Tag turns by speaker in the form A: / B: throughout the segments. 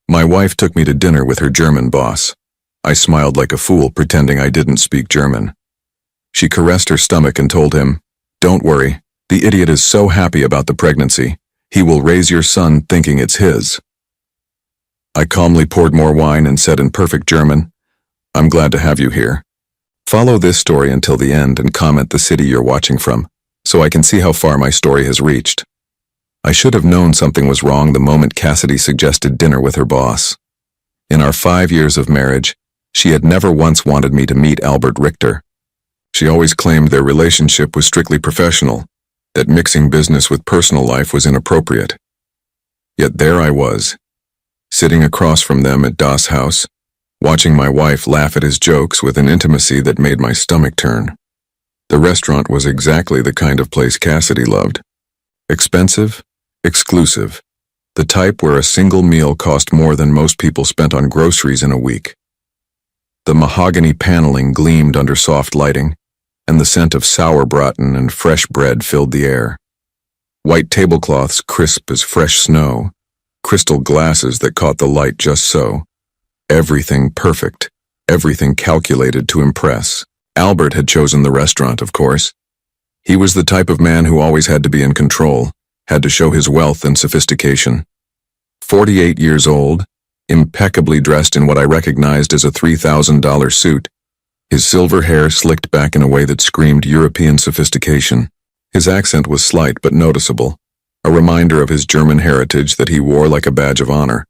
A: My wife took me to dinner with her German boss. I smiled like a fool, pretending I didn't speak German. She caressed her stomach and told him, "Don't worry, the idiot is so happy about the pregnancy. He will raise your son thinking it's his." I calmly poured more wine and said in perfect German, "I'm glad to have you here. Follow this story until the end and comment the city you're watching from, so I can see how far my story has reached." I should have known something was wrong the moment Cassidy suggested dinner with her boss. In our 5 years of marriage, she had never once wanted me to meet Albert Richter. She always claimed their relationship was strictly professional, that mixing business with personal life was inappropriate. Yet there I was, sitting across from them at Das House, watching my wife laugh at his jokes with an intimacy that made my stomach turn. The restaurant was exactly the kind of place Cassidy loved. Expensive, exclusive, the type where a single meal cost more than most people spent on groceries in a week. The mahogany paneling gleamed under soft lighting, and the scent of sauerbraten and fresh bread filled the air. White tablecloths crisp as fresh snow, crystal glasses that caught the light just so. Everything perfect, everything calculated to impress. Albert had chosen the restaurant, of course. He was the type of man who always had to be in control, had to show his wealth and sophistication. 48 years old, impeccably dressed in what I recognized as a $3,000 suit, his silver hair slicked back in a way that screamed European sophistication. His accent was slight but noticeable, a reminder of his German heritage that he wore like a badge of honor.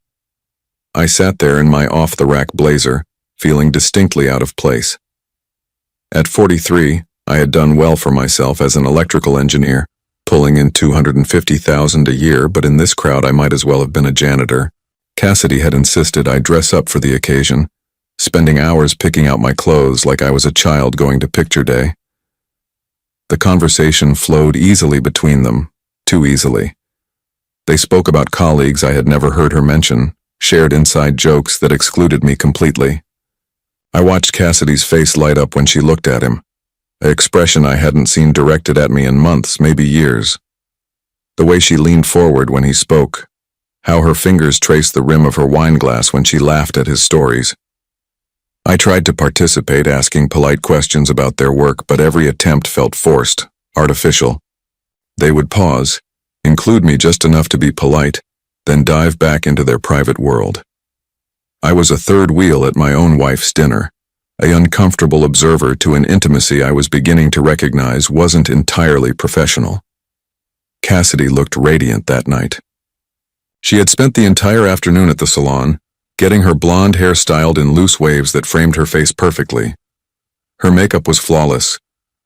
A: I sat there in my off-the-rack blazer, feeling distinctly out of place. At 43, I had done well for myself as an electrical engineer, pulling in $250,000 a year, but in this crowd I might as well have been a janitor. Cassidy had insisted I dress up for the occasion, spending hours picking out my clothes like I was a child going to picture day. The conversation flowed easily between them, too easily. They spoke about colleagues I had never heard her mention, shared inside jokes that excluded me completely. I watched Cassidy's face light up when she looked at him, an expression I hadn't seen directed at me in months, maybe years. The way she leaned forward when he spoke, how her fingers traced the rim of her wine glass when she laughed at his stories. I tried to participate, asking polite questions about their work, but every attempt felt forced, artificial. They would pause, include me just enough to be polite, then dive back into their private world. I was a third wheel at my own wife's dinner, an uncomfortable observer to an intimacy I was beginning to recognize wasn't entirely professional. Cassidy looked radiant that night. She had spent the entire afternoon at the salon, getting her blonde hair styled in loose waves that framed her face perfectly. Her makeup was flawless,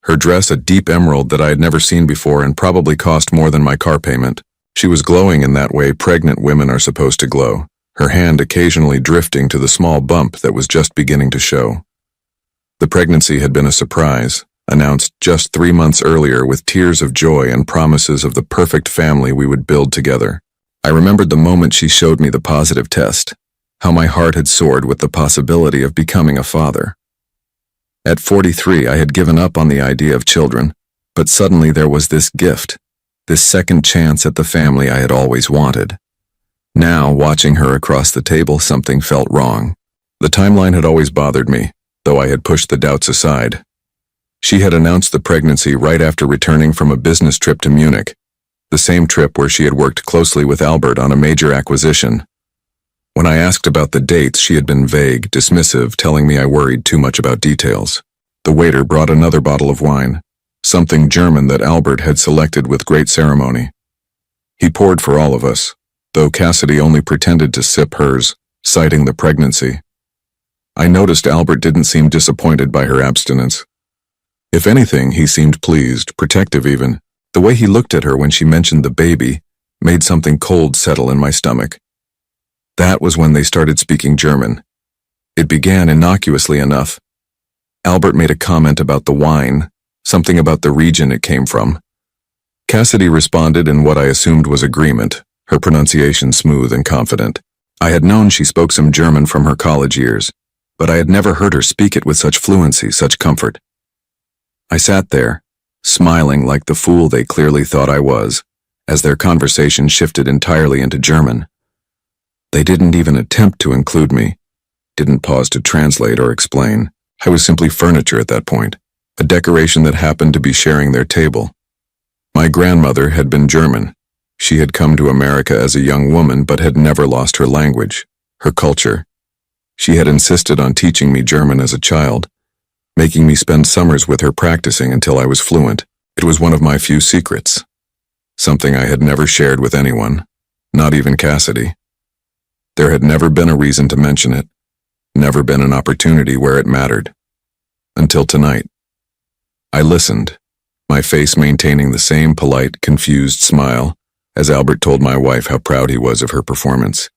A: her dress a deep emerald that I had never seen before and probably cost more than my car payment. She was glowing in that way pregnant women are supposed to glow, her hand occasionally drifting to the small bump that was just beginning to show. The pregnancy had been a surprise, announced just 3 months earlier with tears of joy and promises of the perfect family we would build together. I remembered the moment she showed me the positive test, how my heart had soared with the possibility of becoming a father. At 43, I had given up on the idea of children, but suddenly there was this gift, this second chance at the family I had always wanted. Now, watching her across the table, something felt wrong. The timeline had always bothered me, though I had pushed the doubts aside. She had announced the pregnancy right after returning from a business trip to Munich, the same trip where she had worked closely with Albert on a major acquisition. When I asked about the dates, she had been vague, dismissive, telling me I worried too much about details. The waiter brought another bottle of wine, something German that Albert had selected with great ceremony. He poured for all of us, though Cassidy only pretended to sip hers, citing the pregnancy. I noticed Albert didn't seem disappointed by her abstinence. If anything, he seemed pleased, protective even. The way he looked at her when she mentioned the baby made something cold settle in my stomach. That was when they started speaking German. It began innocuously enough. Albert made a comment about the wine, something about the region it came from. Cassidy responded in what I assumed was agreement, her pronunciation smooth and confident. I had known she spoke some German from her college years, but I had never heard her speak it with such fluency, such comfort. I sat there, smiling like the fool they clearly thought I was, as their conversation shifted entirely into German. They didn't even attempt to include me, didn't pause to translate or explain. I was simply furniture at that point, a decoration that happened to be sharing their table. My grandmother had been German. She had come to America as a young woman but had never lost her language, her culture. She had insisted on teaching me German as a child, making me spend summers with her practicing until I was fluent. It was one of my few secrets, something I had never shared with anyone, not even Cassidy. There had never been a reason to mention it, never been an opportunity where it mattered. Until tonight. I listened, my face maintaining the same polite, confused smile, as Albert told my wife how proud he was of her performance.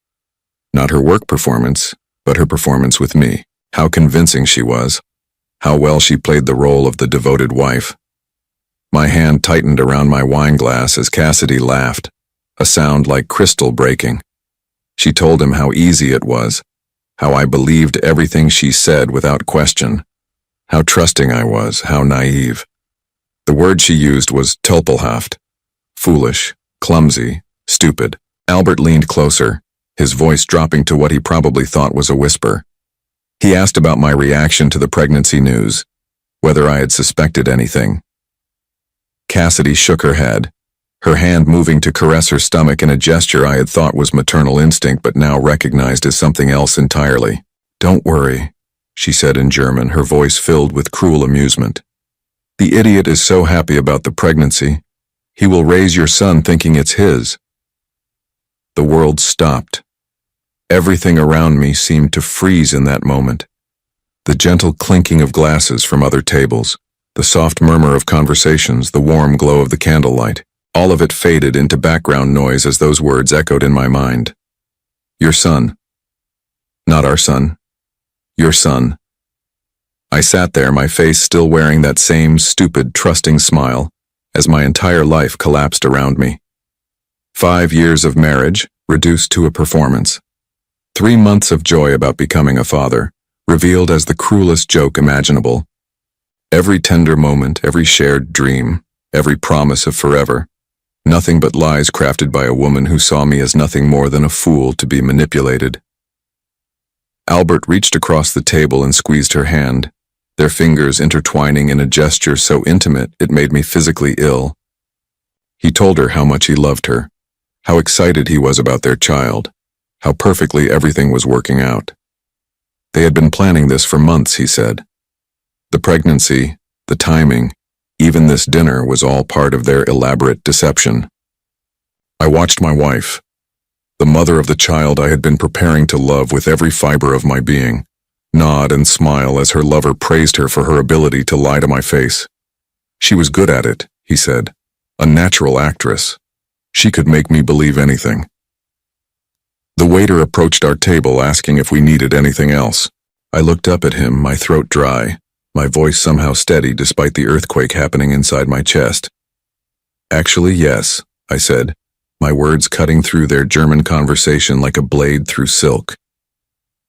A: Not her work performance, but her performance with me. How convincing she was. How well she played the role of the devoted wife. My hand tightened around my wine glass as Cassidy laughed, a sound like crystal breaking. She told him how easy it was, how I believed everything she said without question, how trusting I was, how naive. The word she used was tölpelhaft, foolish, clumsy, stupid. Albert leaned closer, his voice dropping to what he probably thought was a whisper. He asked about my reaction to the pregnancy news, whether I had suspected anything. Cassidy shook her head, her hand moving to caress her stomach in a gesture I had thought was maternal instinct but now recognized as something else entirely. Don't worry, she said in German, her voice filled with cruel amusement. The idiot is so happy about the pregnancy. He will raise your son thinking it's his. The world stopped. Everything around me seemed to freeze in that moment. The gentle clinking of glasses from other tables, the soft murmur of conversations, the warm glow of the candlelight, all of it faded into background noise as those words echoed in my mind. Your son. Not our son. Your son. I sat there, my face still wearing that same stupid, trusting smile, as my entire life collapsed around me. 5 years of marriage, reduced to a performance. 3 months of joy about becoming a father, revealed as the cruelest joke imaginable. Every tender moment, every shared dream, every promise of forever. Nothing but lies crafted by a woman who saw me as nothing more than a fool to be manipulated. Albert reached across the table and squeezed her hand, their fingers intertwining in a gesture so intimate it made me physically ill. He told her how much he loved her, how excited he was about their child, how perfectly everything was working out. They had been planning this for months, he said. The pregnancy, the timing, even this dinner was all part of their elaborate deception. I watched my wife, the mother of the child I had been preparing to love with every fiber of my being, nod and smile as her lover praised her for her ability to lie to my face. She was good at it, he said. A natural actress. She could make me believe anything. The waiter approached our table asking if we needed anything else. I looked up at him, my throat dry, my voice somehow steady despite the earthquake happening inside my chest. Actually, yes, I said, my words cutting through their German conversation like a blade through silk.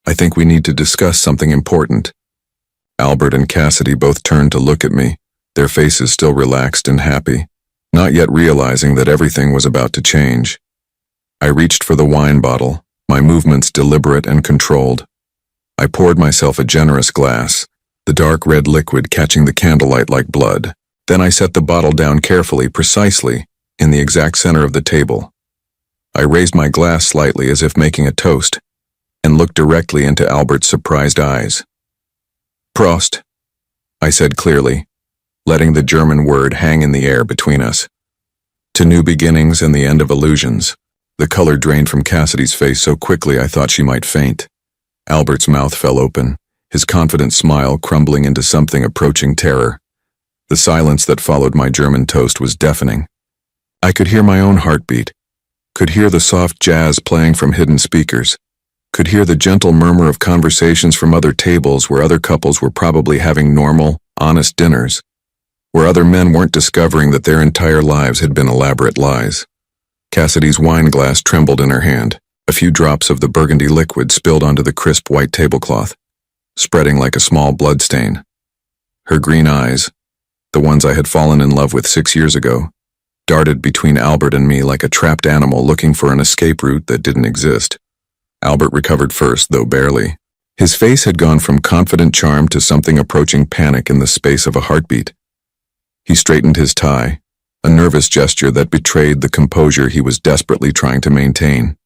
A: I think we need to discuss something important. Albert and Cassidy both turned to look at me, their faces still relaxed and happy, not yet realizing that everything was about to change. I reached for the wine bottle, my movements deliberate and controlled. I poured myself a generous glass, the dark red liquid catching the candlelight like blood. Then I set the bottle down carefully, precisely, in the exact center of the table. I raised my glass slightly as if making a toast, and looked directly into Albert's surprised eyes. Prost, I said clearly, letting the German word hang in the air between us. To new beginnings and the end of illusions. The color drained from Cassidy's face so quickly I thought she might faint. Albert's mouth fell open, his confident smile crumbling into something approaching terror. The silence that followed my German toast was deafening. I could hear my own heartbeat, could hear the soft jazz playing from hidden speakers, could hear the gentle murmur of conversations from other tables where other couples were probably having normal, honest dinners, where other men weren't discovering that their entire lives had been elaborate lies. Cassidy's wine glass trembled in her hand. A few drops of the burgundy liquid spilled onto the crisp white tablecloth, spreading like a small blood stain. Her green eyes, the ones I had fallen in love with 6 years ago, darted between Albert and me like a trapped animal looking for an escape route that didn't exist. Albert recovered first, though barely. His face had gone from confident charm to something approaching panic in the space of a heartbeat. He straightened his tie, a nervous gesture that betrayed the composure he was desperately trying to maintain.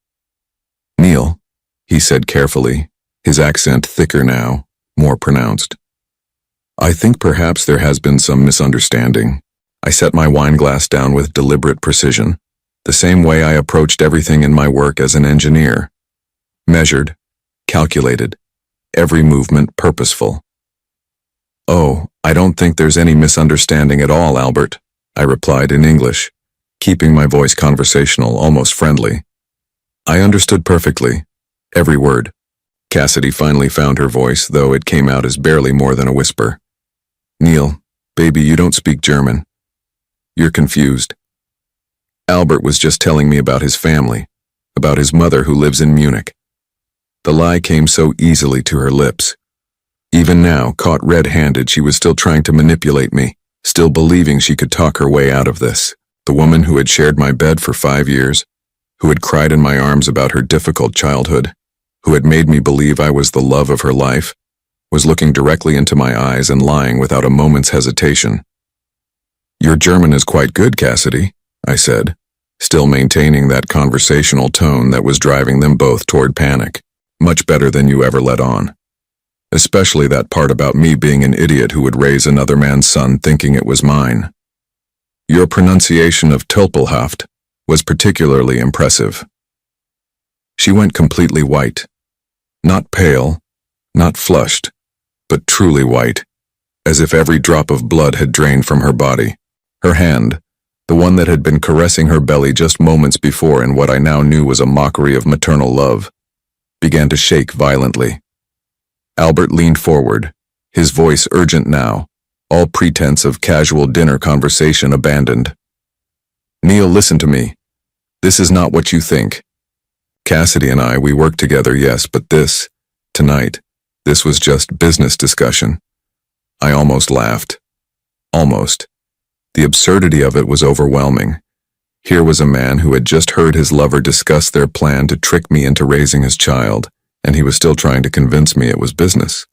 A: "Neil," he said carefully, his accent thicker now, more pronounced. "I think perhaps there has been some misunderstanding." I set my wine glass down with deliberate precision, the same way I approached everything in my work as an engineer. Measured, calculated, every movement purposeful. "Oh, I don't think there's any misunderstanding at all, Albert," I replied in English, keeping my voice conversational, almost friendly. "I understood perfectly, every word." Cassidy finally found her voice, though it came out as barely more than a whisper. "Neil, baby, you don't speak German. You're confused. Albert was just telling me about his family, about his mother who lives in Munich." The lie came so easily to her lips. Even now, caught red-handed, she was still trying to manipulate me, still believing she could talk her way out of this. The woman who had shared my bed for 5 years, who had cried in my arms about her difficult childhood, who had made me believe I was the love of her life, was looking directly into my eyes and lying without a moment's hesitation. "Your German is quite good, Cassidy," I said, still maintaining that conversational tone that was driving them both toward panic. "Much better than you ever let on. Especially that part about me being an idiot who would raise another man's son thinking it was mine. Your pronunciation of Tölpelhaft was particularly impressive." She went completely white. Not pale, not flushed, but truly white, as if every drop of blood had drained from her body. Her hand, the one that had been caressing her belly just moments before in what I now knew was a mockery of maternal love, began to shake violently. Albert leaned forward, his voice urgent now, all pretense of casual dinner conversation abandoned. "Neil, listen to me. This is not what you think. Cassidy and I, we work together, yes, but tonight, this was just business discussion." I almost laughed. Almost. The absurdity of it was overwhelming. Here was a man who had just heard his lover discuss their plan to trick me into raising his child, and he was still trying to convince me it was business.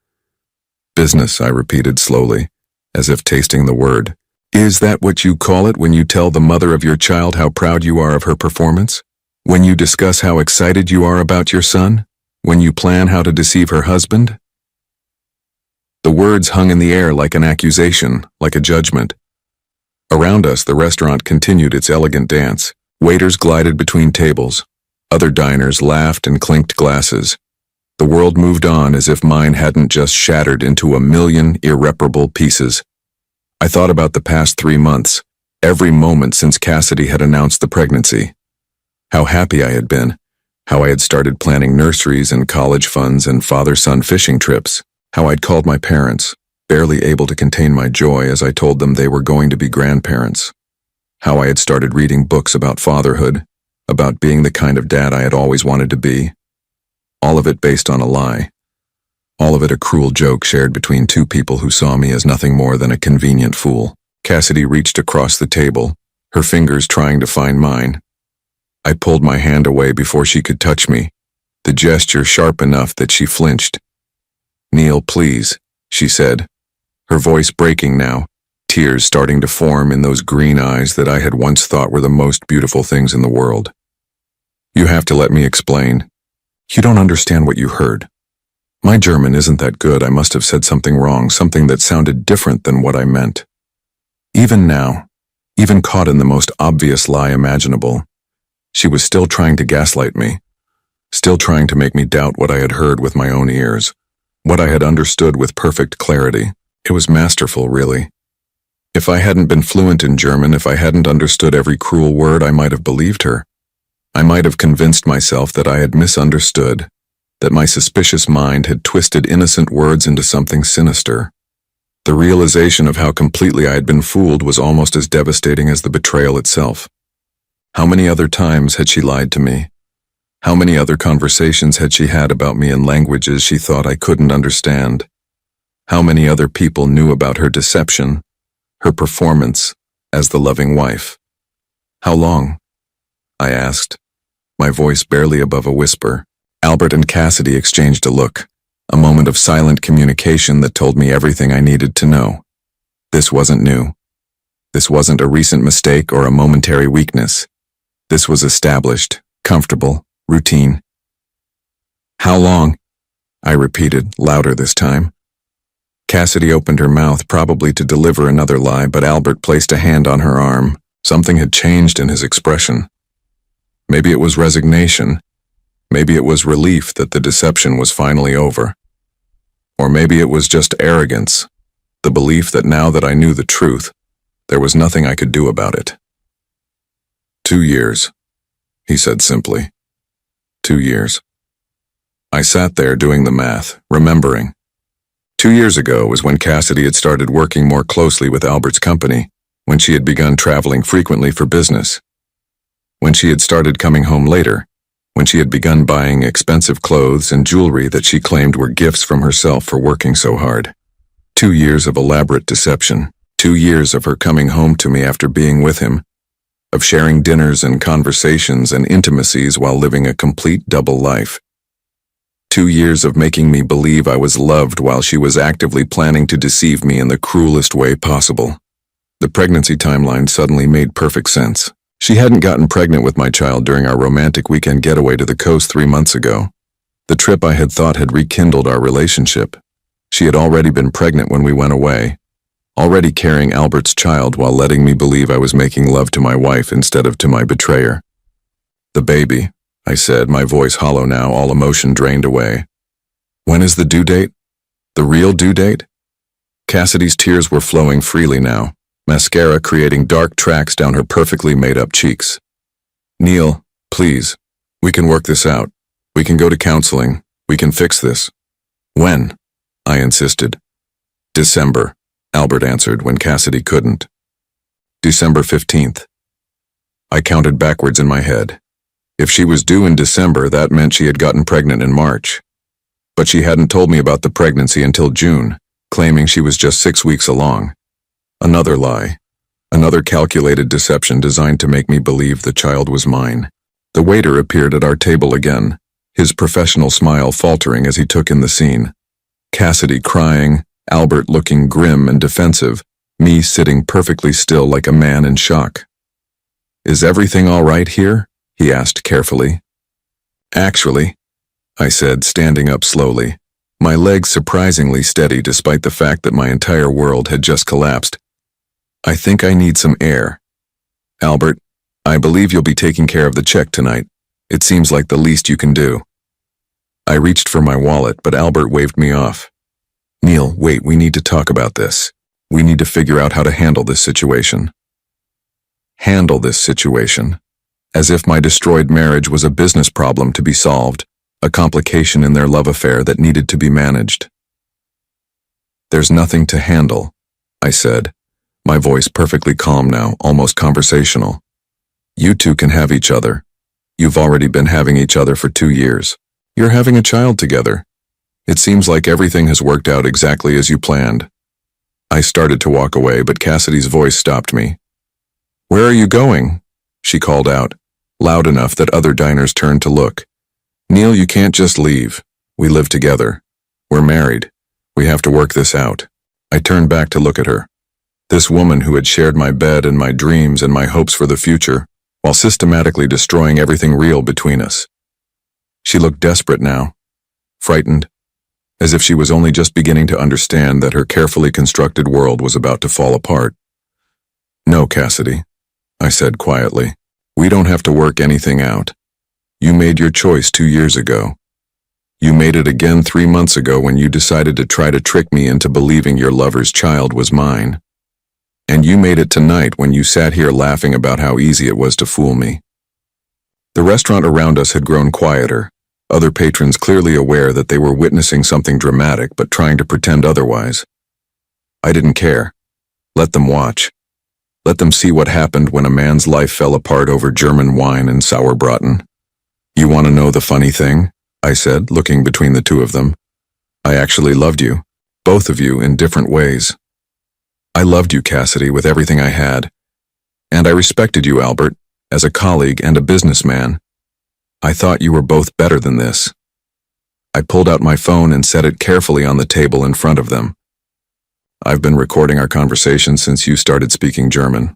A: "Business," I repeated slowly, as if tasting the word. "Is that what you call it when you tell the mother of your child how proud you are of her performance? When you discuss how excited you are about your son? When you plan how to deceive her husband?" The words hung in the air like an accusation, like a judgment. Around us, the restaurant continued its elegant dance. Waiters glided between tables. Other diners laughed and clinked glasses. The world moved on as if mine hadn't just shattered into a million irreparable pieces. I thought about the past 3 months, every moment since Cassidy had announced the pregnancy. How happy I had been, how I had started planning nurseries and college funds and father-son fishing trips, how I'd called my parents, barely able to contain my joy as I told them they were going to be grandparents, how I had started reading books about fatherhood, about being the kind of dad I had always wanted to be. All of it based on a lie. All of it a cruel joke shared between two people who saw me as nothing more than a convenient fool. Cassidy reached across the table, her fingers trying to find mine. I pulled my hand away before she could touch me, the gesture sharp enough that she flinched. "Neil, please," she said, her voice breaking now, tears starting to form in those green eyes that I had once thought were the most beautiful things in the world. "You have to let me explain. You don't understand what you heard. My German isn't that good. I must have said something wrong, something that sounded different than what I meant." Even now, even caught in the most obvious lie imaginable, she was still trying to gaslight me, still trying to make me doubt what I had heard with my own ears, what I had understood with perfect clarity. It was masterful, really. If I hadn't been fluent in German, if I hadn't understood every cruel word, I might have believed her. I might have convinced myself that I had misunderstood, that my suspicious mind had twisted innocent words into something sinister. The realization of how completely I had been fooled was almost as devastating as the betrayal itself. How many other times had she lied to me? How many other conversations had she had about me in languages she thought I couldn't understand? How many other people knew about her deception, her performance as the loving wife? "How long?" I asked, my voice barely above a whisper. Albert and Cassidy exchanged a look, a moment of silent communication that told me everything I needed to know. This wasn't new. This wasn't a recent mistake or a momentary weakness. This was established, comfortable, routine. How long? I repeated, louder this time. Cassidy opened her mouth, probably to deliver another lie, but Albert placed a hand on her arm. Something had changed in his expression. Maybe it was resignation. Maybe it was relief that the deception was finally over. Or maybe it was just arrogance, the belief that now that I knew the truth, there was nothing I could do about it. 2 years, he said simply. 2 years. I sat there doing the math, remembering. 2 years ago was when Cassidy had started working more closely with Albert's company, when she had begun traveling frequently for business, when she had started coming home later, when she had begun buying expensive clothes and jewelry that she claimed were gifts from herself for working so hard. 2 years of elaborate deception, 2 years of her coming home to me after being with him, of sharing dinners and conversations and intimacies while living a complete double life. 2 years of making me believe I was loved while she was actively planning to deceive me in the cruelest way possible. The pregnancy timeline suddenly made perfect sense. She hadn't gotten pregnant with my child during our romantic weekend getaway to the coast 3 months ago. The trip I had thought had rekindled our relationship. She had already been pregnant when we went away, already carrying Albert's child while letting me believe I was making love to my wife instead of to my betrayer. The baby, I said, my voice hollow now, all emotion drained away. When is the due date? The real due date? Cassidy's tears were flowing freely now, mascara creating dark tracks down her perfectly made-up cheeks. Neil, please. We can work this out. We can go to counseling. We can fix this. When? I insisted. December, Albert answered when Cassidy couldn't. December 15th. I counted backwards in my head. If she was due in December, that meant she had gotten pregnant in March. But she hadn't told me about the pregnancy until June, claiming she was just 6 weeks along. Another lie. Another calculated deception designed to make me believe the child was mine. The waiter appeared at our table again, his professional smile faltering as he took in the scene. Cassidy crying, Albert looking grim and defensive, me sitting perfectly still like a man in shock. Is everything all right here? He asked carefully. Actually, I said, standing up slowly, my legs surprisingly steady despite the fact that my entire world had just collapsed. I think I need some air. Albert, I believe you'll be taking care of the check tonight. It seems like the least you can do. I reached for my wallet, but Albert waved me off. Neil, wait, we need to talk about this. We need to figure out how to handle this situation. Handle this situation. As if my destroyed marriage was a business problem to be solved, a complication in their love affair that needed to be managed. There's nothing to handle, I said, my voice perfectly calm now, almost conversational. You two can have each other. You've already been having each other for 2 years. You're having a child together. It seems like everything has worked out exactly as you planned. I started to walk away, but Cassidy's voice stopped me. Where are you going? She called out, loud enough that other diners turned to look. Neil, you can't just leave. We live together. We're married. We have to work this out. I turned back to look at her. This woman who had shared my bed and my dreams and my hopes for the future, while systematically destroying everything real between us. She looked desperate now, frightened, as if she was only just beginning to understand that her carefully constructed world was about to fall apart. No, Cassidy, I said quietly. We don't have to work anything out. You made your choice 2 years ago. You made it again 3 months ago when you decided to try to trick me into believing your lover's child was mine. And you made it tonight when you sat here laughing about how easy it was to fool me. The restaurant around us had grown quieter, other patrons clearly aware that they were witnessing something dramatic but trying to pretend otherwise. I didn't care. Let them watch. Let them see what happened when a man's life fell apart over German wine and sauerbraten. You want to know the funny thing? I said, looking between the two of them. I actually loved you, both of you in different ways. I loved you, Cassidy, with everything I had. And I respected you, Albert, as a colleague and a businessman. I thought you were both better than this. I pulled out my phone and set it carefully on the table in front of them. "I've been recording our conversation since you started speaking German,"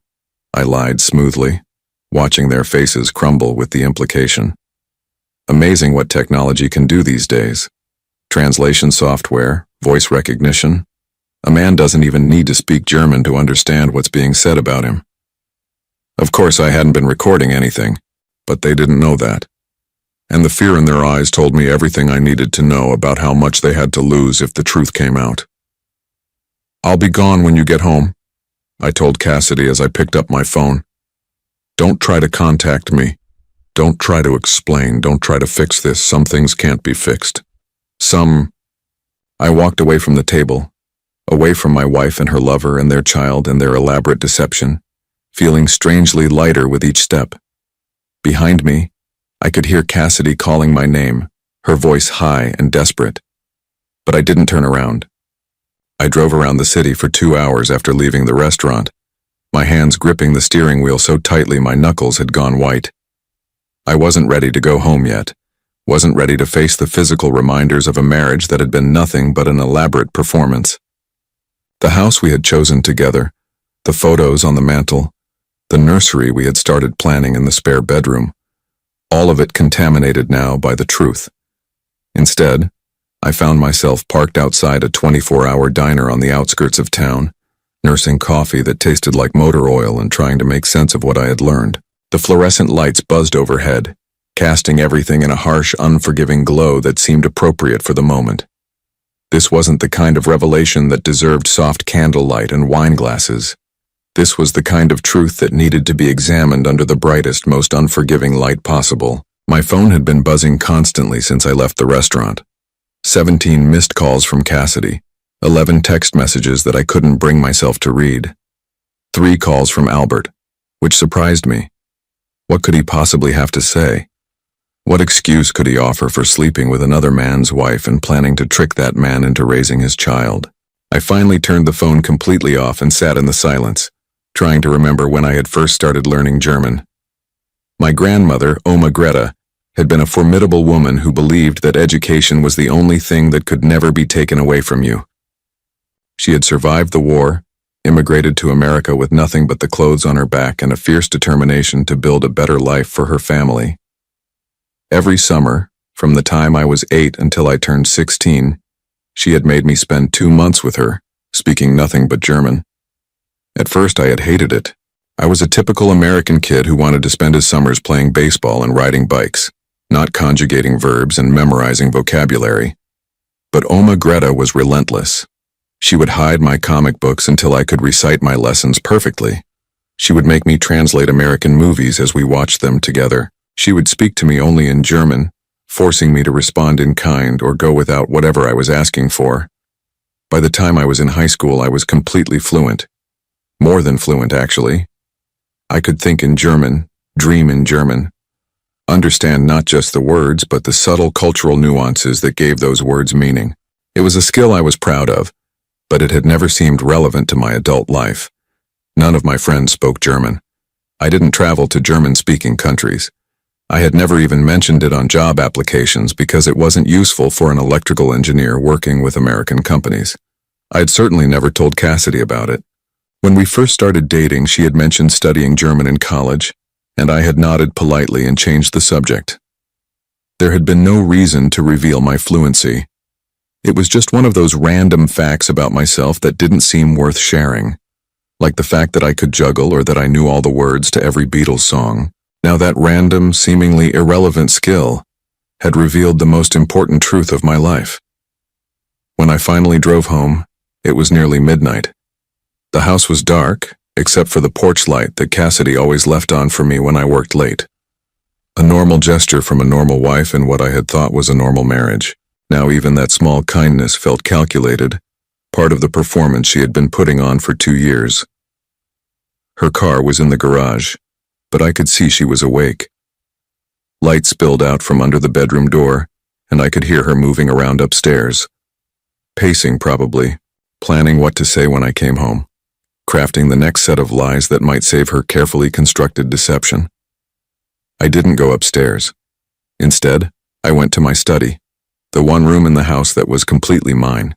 A: I lied smoothly, watching their faces crumble with the implication. Amazing what technology can do these days. Translation software, voice recognition. A man doesn't even need to speak German to understand what's being said about him. Of course, I hadn't been recording anything, but they didn't know that. And the fear in their eyes told me everything I needed to know about how much they had to lose if the truth came out. "I'll be gone when you get home," I told Cassidy as I picked up my phone. "Don't try to contact me. Don't try to explain. Don't try to fix this. Some things can't be fixed. I walked away from the table, away from my wife and her lover and their child and their elaborate deception, feeling strangely lighter with each step. Behind me, I could hear Cassidy calling my name, her voice high and desperate. But I didn't turn around. I drove around the city for 2 hours after leaving the restaurant, my hands gripping the steering wheel so tightly my knuckles had gone white. I wasn't ready to go home yet, wasn't ready to face the physical reminders of a marriage that had been nothing but an elaborate performance. The house we had chosen together, the photos on the mantel, the nursery we had started planning in the spare bedroom, all of it contaminated now by the truth. Instead, I found myself parked outside a 24-hour diner on the outskirts of town, nursing coffee that tasted like motor oil and trying to make sense of what I had learned. The fluorescent lights buzzed overhead, casting everything in a harsh, unforgiving glow that seemed appropriate for the moment. This wasn't the kind of revelation that deserved soft candlelight and wine glasses. This was the kind of truth that needed to be examined under the brightest, most unforgiving light possible. My phone had been buzzing constantly since I left the restaurant. 17 missed calls from Cassidy, 11 text messages that I couldn't bring myself to read. 3 calls from Albert, which surprised me. What could he possibly have to say? What excuse could he offer for sleeping with another man's wife and planning to trick that man into raising his child? I finally turned the phone completely off and sat in the silence, trying to remember when I had first started learning German. My grandmother, Oma Greta, had been a formidable woman who believed that education was the only thing that could never be taken away from you. She had survived the war, immigrated to America with nothing but the clothes on her back and a fierce determination to build a better life for her family. Every summer, from the time I was 8 until I turned 16, she had made me spend 2 months with her, speaking nothing but German. At first I had hated it. I was a typical American kid who wanted to spend his summers playing baseball and riding bikes, not conjugating verbs and memorizing vocabulary. But Oma Greta was relentless. She would hide my comic books until I could recite my lessons perfectly. She would make me translate American movies as we watched them together. She would speak to me only in German, forcing me to respond in kind or go without whatever I was asking for. By the time I was in high school, I was completely fluent. More than fluent, actually. I could think in German, dream in German, understand not just the words, but the subtle cultural nuances that gave those words meaning. It was a skill I was proud of, but it had never seemed relevant to my adult life. None of my friends spoke German. I didn't travel to German-speaking countries. I had never even mentioned it on job applications because it wasn't useful for an electrical engineer working with American companies. I had certainly never told Cassidy about it. When we first started dating, she had mentioned studying German in college, and I had nodded politely and changed the subject. There had been no reason to reveal my fluency. It was just one of those random facts about myself that didn't seem worth sharing, like the fact that I could juggle or that I knew all the words to every Beatles song. Now that random, seemingly irrelevant skill had revealed the most important truth of my life. When I finally drove home, it was nearly midnight. The house was dark, except for the porch light that Cassidy always left on for me when I worked late. A normal gesture from a normal wife in what I had thought was a normal marriage. Now even that small kindness felt calculated, part of the performance she had been putting on for 2 years. Her car was in the garage, but I could see she was awake. Light spilled out from under the bedroom door, and I could hear her moving around upstairs. Pacing probably, planning what to say when I came home, crafting the next set of lies that might save her carefully constructed deception. I didn't go upstairs. Instead, I went to my study. The one room in the house that was completely mine.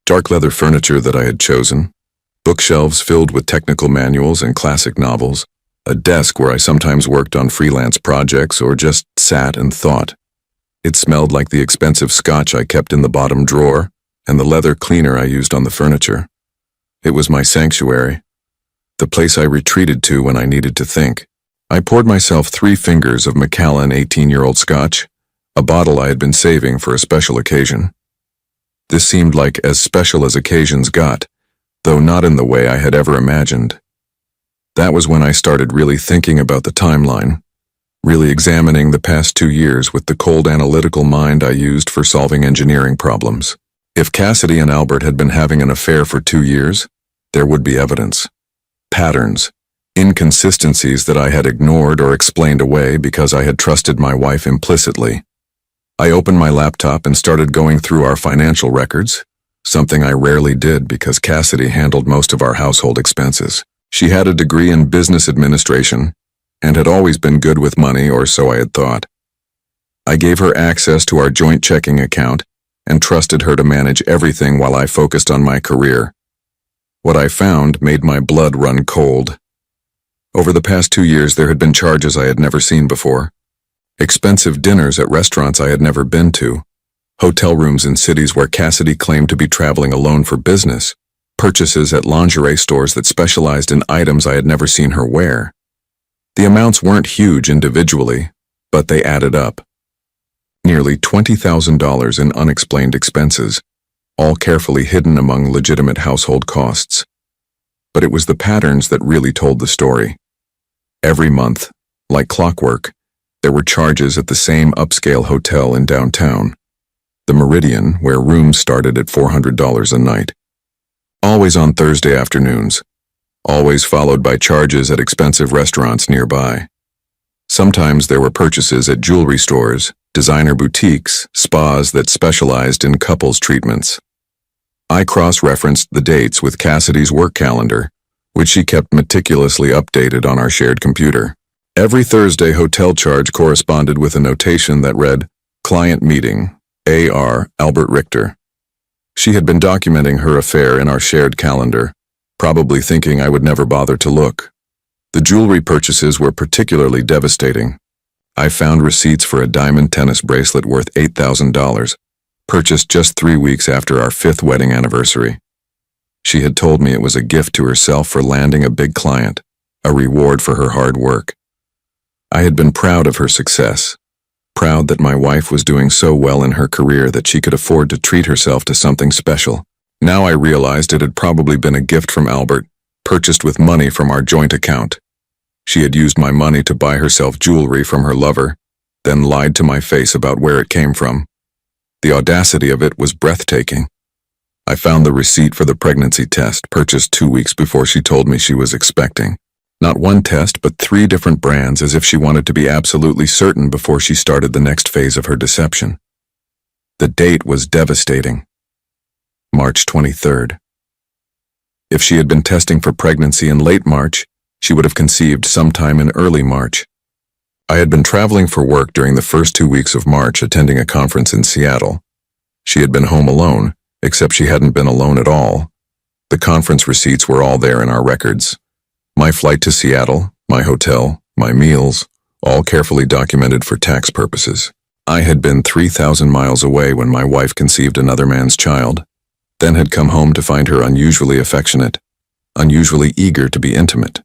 A: Dark leather furniture that I had chosen, bookshelves filled with technical manuals and classic novels, a desk where I sometimes worked on freelance projects or just sat and thought. It smelled like the expensive scotch I kept in the bottom drawer and the leather cleaner I used on the furniture. It was my sanctuary, the place I retreated to when I needed to think. I poured myself 3 fingers of Macallan 18-year-old scotch, a bottle I had been saving for a special occasion. This seemed like as special as occasions got, though not in the way I had ever imagined. That was when I started really thinking about the timeline, really examining the past 2 years with the cold analytical mind I used for solving engineering problems. If Cassidy and Albert had been having an affair for 2 years, there would be evidence. Patterns, inconsistencies that I had ignored or explained away because I had trusted my wife implicitly. I opened my laptop and started going through our financial records, something I rarely did because Cassidy handled most of our household expenses. She had a degree in business administration and had always been good with money, or so I had thought. I gave her access to our joint checking account and trusted her to manage everything while I focused on my career. What I found made my blood run cold. Over the past 2 years, there had been charges I had never seen before. Expensive dinners at restaurants I had never been to, hotel rooms in cities where Cassidy claimed to be traveling alone for business, purchases at lingerie stores that specialized in items I had never seen her wear. The amounts weren't huge individually, but they added up. Nearly $20,000 in unexplained expenses, all carefully hidden among legitimate household costs. But it was the patterns that really told the story. Every month, like clockwork, there were charges at the same upscale hotel in downtown, the Meridian, where rooms started at $400 a night. Always on Thursday afternoons, always followed by charges at expensive restaurants nearby. Sometimes there were purchases at jewelry stores, designer boutiques, spas that specialized in couples treatments. I cross-referenced the dates with Cassidy's work calendar, which she kept meticulously updated on our shared computer. Every Thursday hotel charge corresponded with a notation that read, "Client meeting, A.R. Albert Richter." She had been documenting her affair in our shared calendar, probably thinking I would never bother to look. The jewelry purchases were particularly devastating. I found receipts for a diamond tennis bracelet worth $8,000, purchased just 3 weeks after our 5th wedding anniversary. She had told me it was a gift to herself for landing a big client, a reward for her hard work. I had been proud of her success, proud that my wife was doing so well in her career that she could afford to treat herself to something special. Now I realized it had probably been a gift from Albert, purchased with money from our joint account. She had used my money to buy herself jewelry from her lover, then lied to my face about where it came from. The audacity of it was breathtaking. I found the receipt for the pregnancy test purchased 2 weeks before she told me she was expecting. Not one test, but 3 different brands, as if she wanted to be absolutely certain before she started the next phase of her deception. The date was devastating. March 23rd. If she had been testing for pregnancy in late March, she would have conceived sometime in early March. I had been traveling for work during the first 2 weeks of March, attending a conference in Seattle. She had been home alone, except she hadn't been alone at all. The conference receipts were all there in our records. My flight to Seattle, my hotel, my meals, all carefully documented for tax purposes. I had been 3,000 miles away when my wife conceived another man's child, then had come home to find her unusually affectionate, unusually eager to be intimate.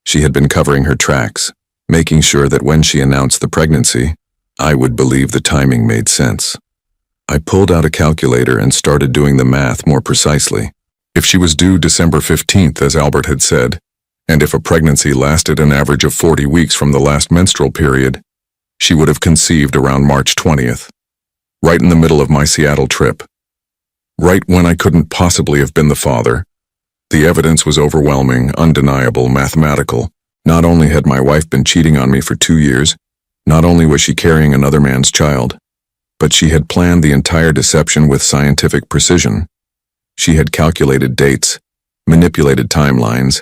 A: She had been covering her tracks, making sure that when she announced the pregnancy, I would believe the timing made sense. I pulled out a calculator and started doing the math more precisely. If she was due December 15th, as Albert had said, and if a pregnancy lasted an average of 40 weeks from the last menstrual period, she would have conceived around March 20th, right in the middle of my Seattle trip. Right when I couldn't possibly have been the father. The evidence was overwhelming, undeniable, mathematical. Not only had my wife been cheating on me for 2 years, not only was she carrying another man's child, but she had planned the entire deception with scientific precision. She had calculated dates, manipulated timelines,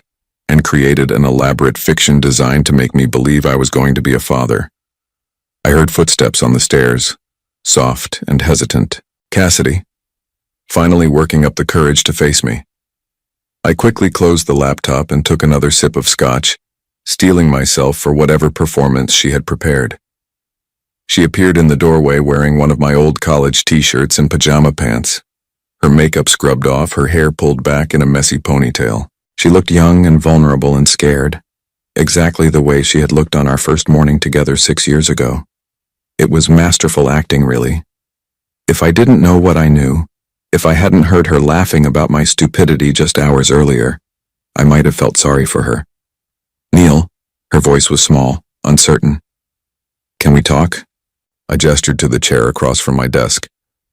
A: and created an elaborate fiction designed to make me believe I was going to be a father. I heard footsteps on the stairs, soft and hesitant. Cassidy, finally working up the courage to face me. I quickly closed the laptop and took another sip of scotch, steeling myself for whatever performance she had prepared. She appeared in the doorway wearing one of my old college t-shirts and pajama pants, her makeup scrubbed off, her hair pulled back in a messy ponytail. She looked young and vulnerable and scared, exactly the way she had looked on our first morning together 6 years ago. It was masterful acting, really. If I didn't know what I knew, if I hadn't heard her laughing about my stupidity just hours earlier, I might have felt sorry for her. "Neil," her voice was small, uncertain. "Can we talk?" I gestured to the chair across from my desk,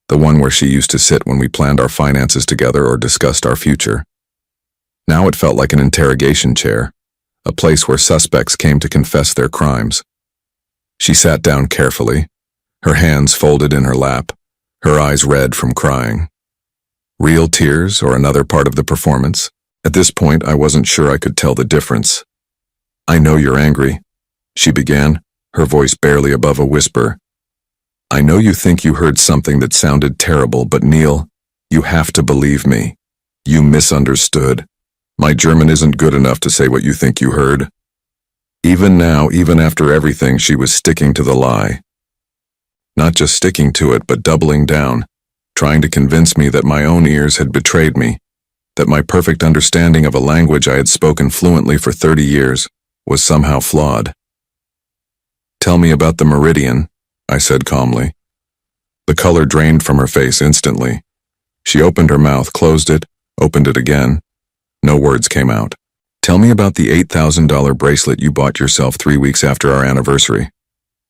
A: the one where she used to sit when we planned our finances together or discussed our future. Now it felt like an interrogation chair, a place where suspects came to confess their crimes. She sat down carefully, her hands folded in her lap, her eyes red from crying. Real tears or another part of the performance? At this point, I wasn't sure I could tell the difference. "I know you're angry," she began, her voice barely above a whisper. "I know you think you heard something that sounded terrible, but Neil, you have to believe me. You misunderstood. My German isn't good enough to say what you think you heard." Even now, even after everything, she was sticking to the lie. Not just sticking to it, but doubling down, trying to convince me that my own ears had betrayed me, that my perfect understanding of a language I had spoken fluently for 30 years was somehow flawed. "Tell me about the meridian," I said calmly. The color drained from her face instantly. She opened her mouth, closed it, opened it again. No words came out. "Tell me about the $8,000 bracelet you bought yourself 3 weeks after our anniversary,"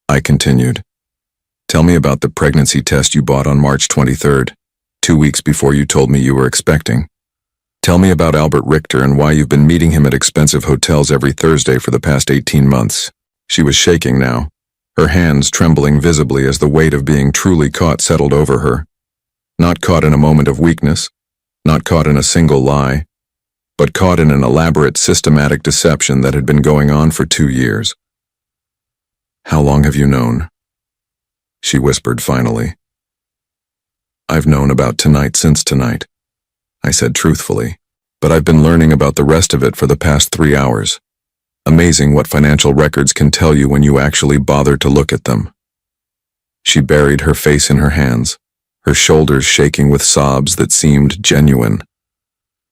A: I continued. "Tell me about the pregnancy test you bought on March 23rd, 2 weeks before you told me you were expecting. Tell me about Albert Richter and why you've been meeting him at expensive hotels every Thursday for the past 18 months. She was shaking now, her hands trembling visibly as the weight of being truly caught settled over her. Not caught in a moment of weakness, not caught in a single lie, but caught in an elaborate, systematic deception that had been going on for 2 years. "How long have you known?" she whispered finally. "I've known about tonight since tonight," I said truthfully, "but I've been learning about the rest of it for the past 3 hours. Amazing what financial records can tell you when you actually bother to look at them." She buried her face in her hands, her shoulders shaking with sobs that seemed genuine.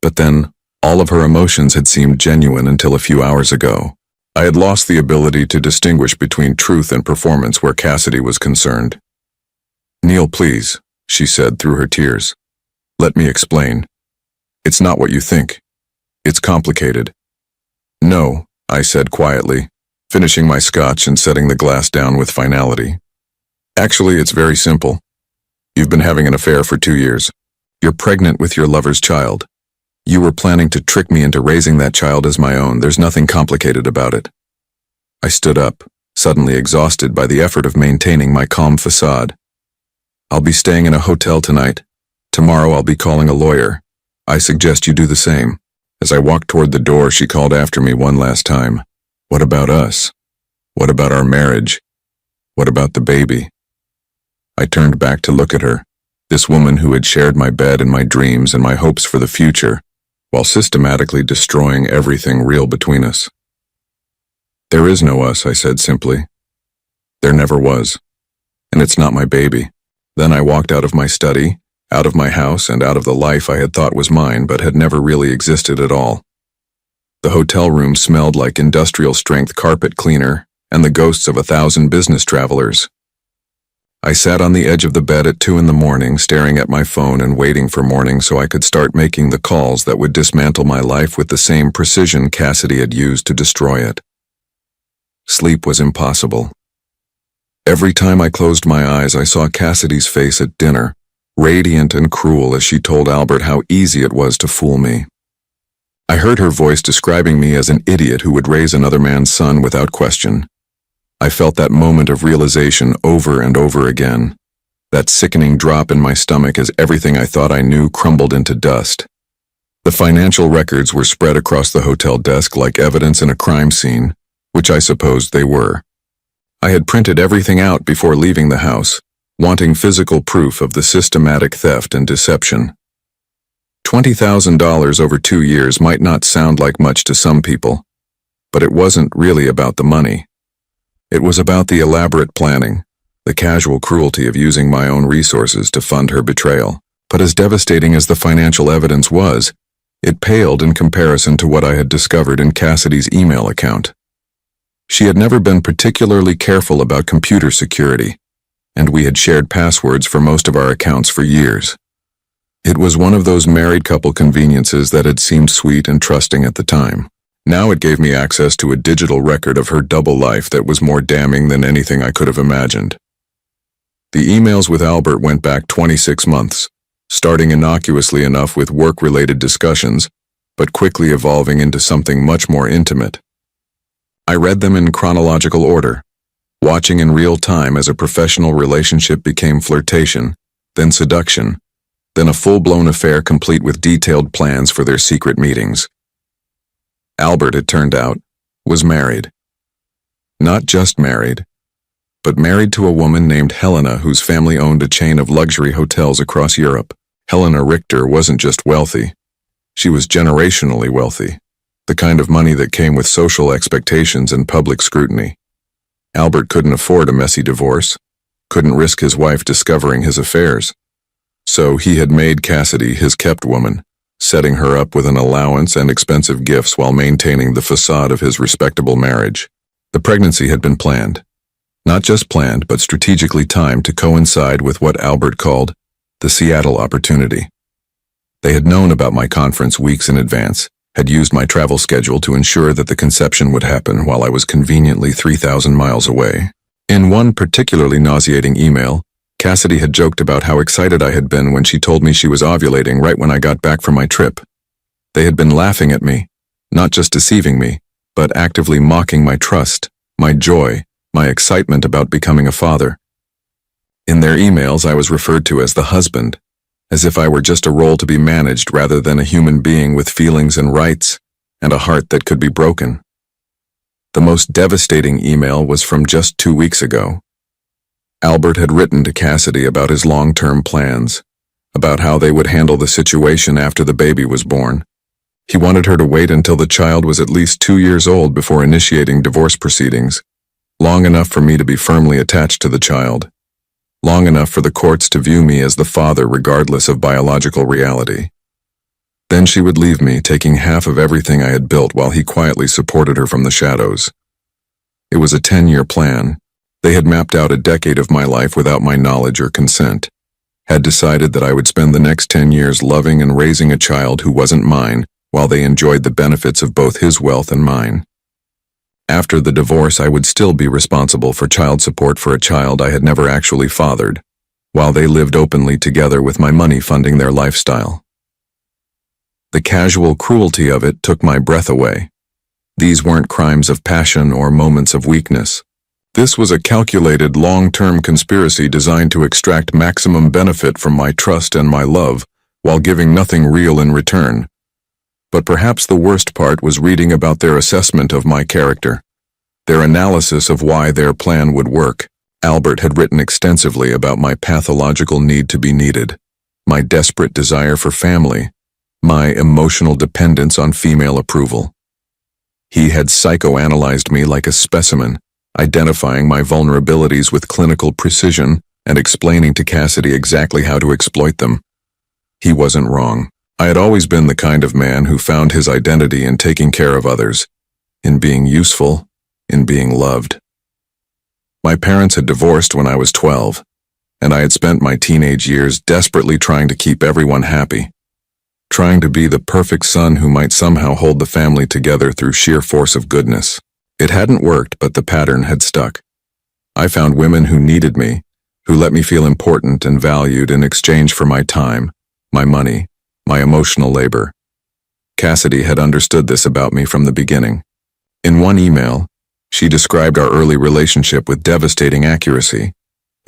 A: But then, all of her emotions had seemed genuine until a few hours ago. I had lost the ability to distinguish between truth and performance where Cassidy was concerned. "Neil, please," she said through her tears. "Let me explain. It's not what you think. It's complicated." "No," I said quietly, finishing my scotch and setting the glass down with finality. "Actually, it's very simple. You've been having an affair for 2 years. You're pregnant with your lover's child. You were planning to trick me into raising that child as my own. There's nothing complicated about it." I stood up, suddenly exhausted by the effort of maintaining my calm facade. "I'll be staying in a hotel tonight. Tomorrow I'll be calling a lawyer. I suggest you do the same." As I walked toward the door, she called after me one last time. "What about us? What about our marriage? What about the baby?" I turned back to look at her, this woman who had shared my bed and my dreams and my hopes for the future, while systematically destroying everything real between us. "There is no us," I said simply. "There never was. And it's not my baby." Then I walked out of my study, out of my house, and out of the life I had thought was mine but had never really existed at all. The hotel room smelled like industrial-strength carpet cleaner and the ghosts of 1,000 business travelers. I sat on the edge of the bed at 2 in the morning, staring at my phone and waiting for morning so I could start making the calls that would dismantle my life with the same precision Cassidy had used to destroy it. Sleep was impossible. Every time I closed my eyes, I saw Cassidy's face at dinner, radiant and cruel as she told Albert how easy it was to fool me. I heard her voice describing me as an idiot who would raise another man's son without question. I felt that moment of realization over and over again, that sickening drop in my stomach as everything I thought I knew crumbled into dust. The financial records were spread across the hotel desk like evidence in a crime scene, which I supposed they were. I had printed everything out before leaving the house, wanting physical proof of the systematic theft and deception. $20,000 over 2 years might not sound like much to some people, but it wasn't really about the money. It was about the elaborate planning, the casual cruelty of using my own resources to fund her betrayal. But as devastating as the financial evidence was, it paled in comparison to what I had discovered in Cassidy's email account. She had never been particularly careful about computer security, and we had shared passwords for most of our accounts for years. It was one of those married couple conveniences that had seemed sweet and trusting at the time. Now it gave me access to a digital record of her double life that was more damning than anything I could have imagined. The emails with Albert went back 26 months, starting innocuously enough with work-related discussions, but quickly evolving into something much more intimate. I read them in chronological order, watching in real time as a professional relationship became flirtation, then seduction, then a full-blown affair complete with detailed plans for their secret meetings. Albert, it turned out, was married. Not just married, but married to a woman named Helena whose family owned a chain of luxury hotels across Europe. Helena Richter wasn't just wealthy. She was generationally wealthy, the kind of money that came with social expectations and public scrutiny. Albert couldn't afford a messy divorce, couldn't risk his wife discovering his affairs. So he had made Cassidy his kept woman, setting her up with an allowance and expensive gifts while maintaining the facade of his respectable marriage. The pregnancy had been planned. Not just planned, but strategically timed to coincide with what Albert called the Seattle opportunity. They had known about my conference weeks in advance, had used my travel schedule to ensure that the conception would happen while I was conveniently 3,000 miles away. In one particularly nauseating email, Cassidy had joked about how excited I had been when she told me she was ovulating right when I got back from my trip. They had been laughing at me, not just deceiving me, but actively mocking my trust, my joy, my excitement about becoming a father. In their emails, I was referred to as the husband, as if I were just a role to be managed rather than a human being with feelings and rights, and a heart that could be broken. The most devastating email was from just 2 weeks ago. Albert had written to Cassidy about his long-term plans, about how they would handle the situation after the baby was born. He wanted her to wait until the child was at least 2 years old before initiating divorce proceedings, long enough for me to be firmly attached to the child, long enough for the courts to view me as the father regardless of biological reality. Then she would leave me, taking half of everything I had built while he quietly supported her from the shadows. It was a 10-year plan. They had mapped out a decade of my life without my knowledge or consent, had decided that I would spend the next 10 years loving and raising a child who wasn't mine while they enjoyed the benefits of both his wealth and mine. After the divorce, I would still be responsible for child support for a child I had never actually fathered, while they lived openly together with my money funding their lifestyle. The casual cruelty of it took my breath away. These weren't crimes of passion or moments of weakness. This was a calculated, long-term conspiracy designed to extract maximum benefit from my trust and my love, while giving nothing real in return. But perhaps the worst part was reading about their assessment of my character, their analysis of why their plan would work. Albert had written extensively about my pathological need to be needed, my desperate desire for family, my emotional dependence on female approval. He had psychoanalyzed me like a specimen, identifying my vulnerabilities with clinical precision and explaining to Cassidy exactly how to exploit them. He wasn't wrong. I had always been the kind of man who found his identity in taking care of others, in being useful, in being loved. My parents had divorced when I was 12, and I had spent my teenage years desperately trying to keep everyone happy, trying to be the perfect son who might somehow hold the family together through sheer force of goodness. It hadn't worked, but the pattern had stuck. I found women who needed me, who let me feel important and valued in exchange for my time, my money, my emotional labor. Cassidy had understood this about me from the beginning. In one email, she described our early relationship with devastating accuracy,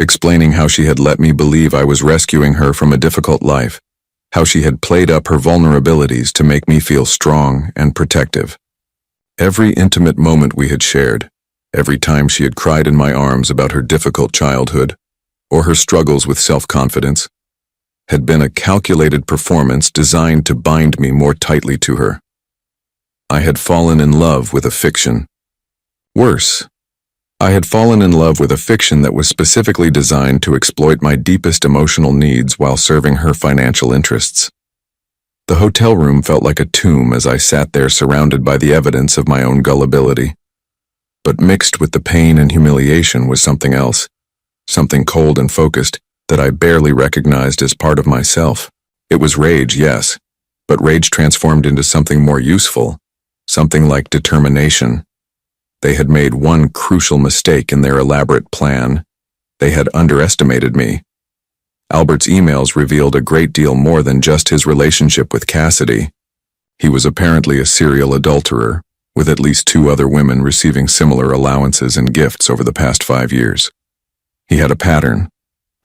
A: explaining how she had let me believe I was rescuing her from a difficult life, how she had played up her vulnerabilities to make me feel strong and protective. Every intimate moment we had shared, every time she had cried in my arms about her difficult childhood, or her struggles with self-confidence, had been a calculated performance designed to bind me more tightly to her. I had fallen in love with a fiction. Worse, I had fallen in love with a fiction that was specifically designed to exploit my deepest emotional needs while serving her financial interests. The hotel room felt like a tomb as I sat there surrounded by the evidence of my own gullibility. But mixed with the pain and humiliation was something else, something cold and focused that I barely recognized as part of myself. It was rage, yes, but rage transformed into something more useful, something like determination. They had made one crucial mistake in their elaborate plan. They had underestimated me. Albert's emails revealed a great deal more than just his relationship with Cassidy. He was apparently a serial adulterer, with at least 2 other women receiving similar allowances and gifts over the past 5 years. He had a pattern,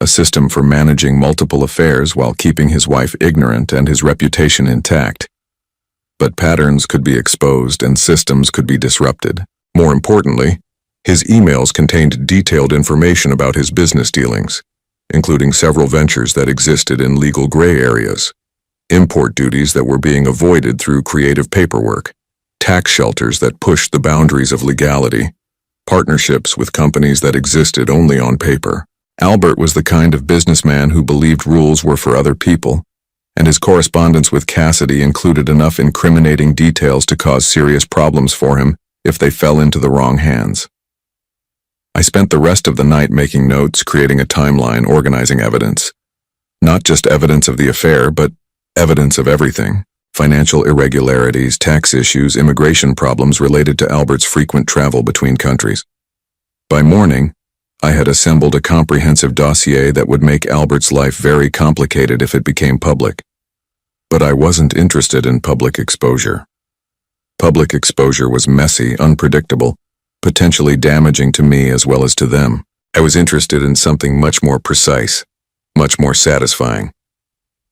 A: a system for managing multiple affairs while keeping his wife ignorant and his reputation intact. But patterns could be exposed and systems could be disrupted. More importantly, his emails contained detailed information about his business dealings, including several ventures that existed in legal gray areas, import duties that were being avoided through creative paperwork, tax shelters that pushed the boundaries of legality, partnerships with companies that existed only on paper. Albert was the kind of businessman who believed rules were for other people, and his correspondence with Cassidy included enough incriminating details to cause serious problems for him if they fell into the wrong hands. I spent the rest of the night making notes, creating a timeline, organizing evidence. Not just evidence of the affair, but evidence of everything. Financial irregularities, tax issues, immigration problems related to Albert's frequent travel between countries. By morning, I had assembled a comprehensive dossier that would make Albert's life very complicated if it became public. But I wasn't interested in public exposure. Public exposure was messy, unpredictable, potentially damaging to me as well as to them. I was interested in something much more precise, much more satisfying.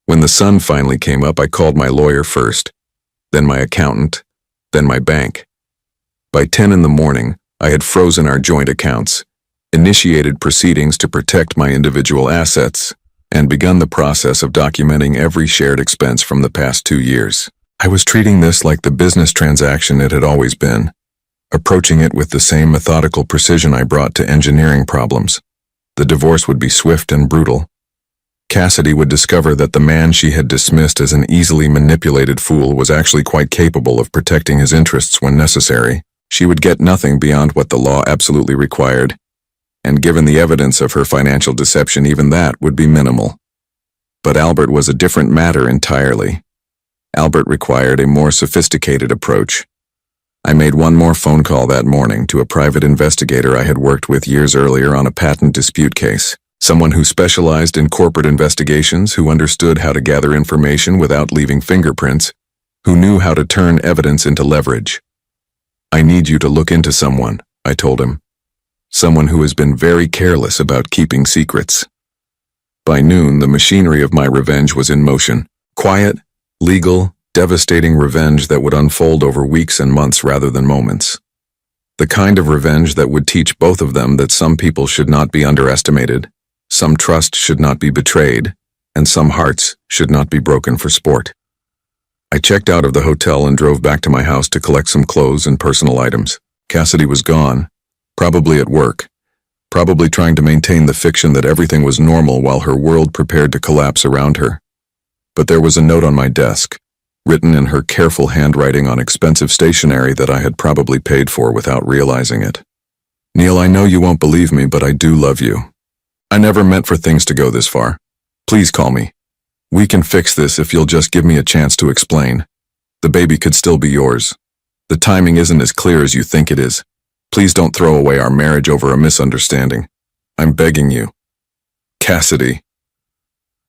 A: When the sun finally came up, I called my lawyer first, then my accountant, then my bank. By 10 in the morning, I had frozen our joint accounts, initiated proceedings to protect my individual assets, and begun the process of documenting every shared expense from the past 2 years. I was treating this like the business transaction it had always been, approaching it with the same methodical precision I brought to engineering problems. The divorce would be swift and brutal. Cassidy would discover that the man she had dismissed as an easily manipulated fool was actually quite capable of protecting his interests when necessary. She would get nothing beyond what the law absolutely required, and given the evidence of her financial deception, even that would be minimal. But Albert was a different matter entirely. Albert required a more sophisticated approach. I made one more phone call that morning to a private investigator I had worked with years earlier on a patent dispute case, someone who specialized in corporate investigations, who understood how to gather information without leaving fingerprints, who knew how to turn evidence into leverage. "I need you to look into someone," I told him. "Someone who has been very careless about keeping secrets." By noon, the machinery of my revenge was in motion. Quiet, legal, devastating revenge that would unfold over weeks and months rather than moments. The kind of revenge that would teach both of them that some people should not be underestimated, some trust should not be betrayed, and some hearts should not be broken for sport. I checked out of the hotel and drove back to my house to collect some clothes and personal items. Cassidy was gone, probably at work, probably trying to maintain the fiction that everything was normal while her world prepared to collapse around her. But there was a note on my desk, written in her careful handwriting on expensive stationery that I had probably paid for without realizing it. "Neil, I know you won't believe me, but I do love you. I never meant for things to go this far. Please call me. We can fix this if you'll just give me a chance to explain. The baby could still be yours. The timing isn't as clear as you think it is. Please don't throw away our marriage over a misunderstanding. I'm begging you. Cassidy."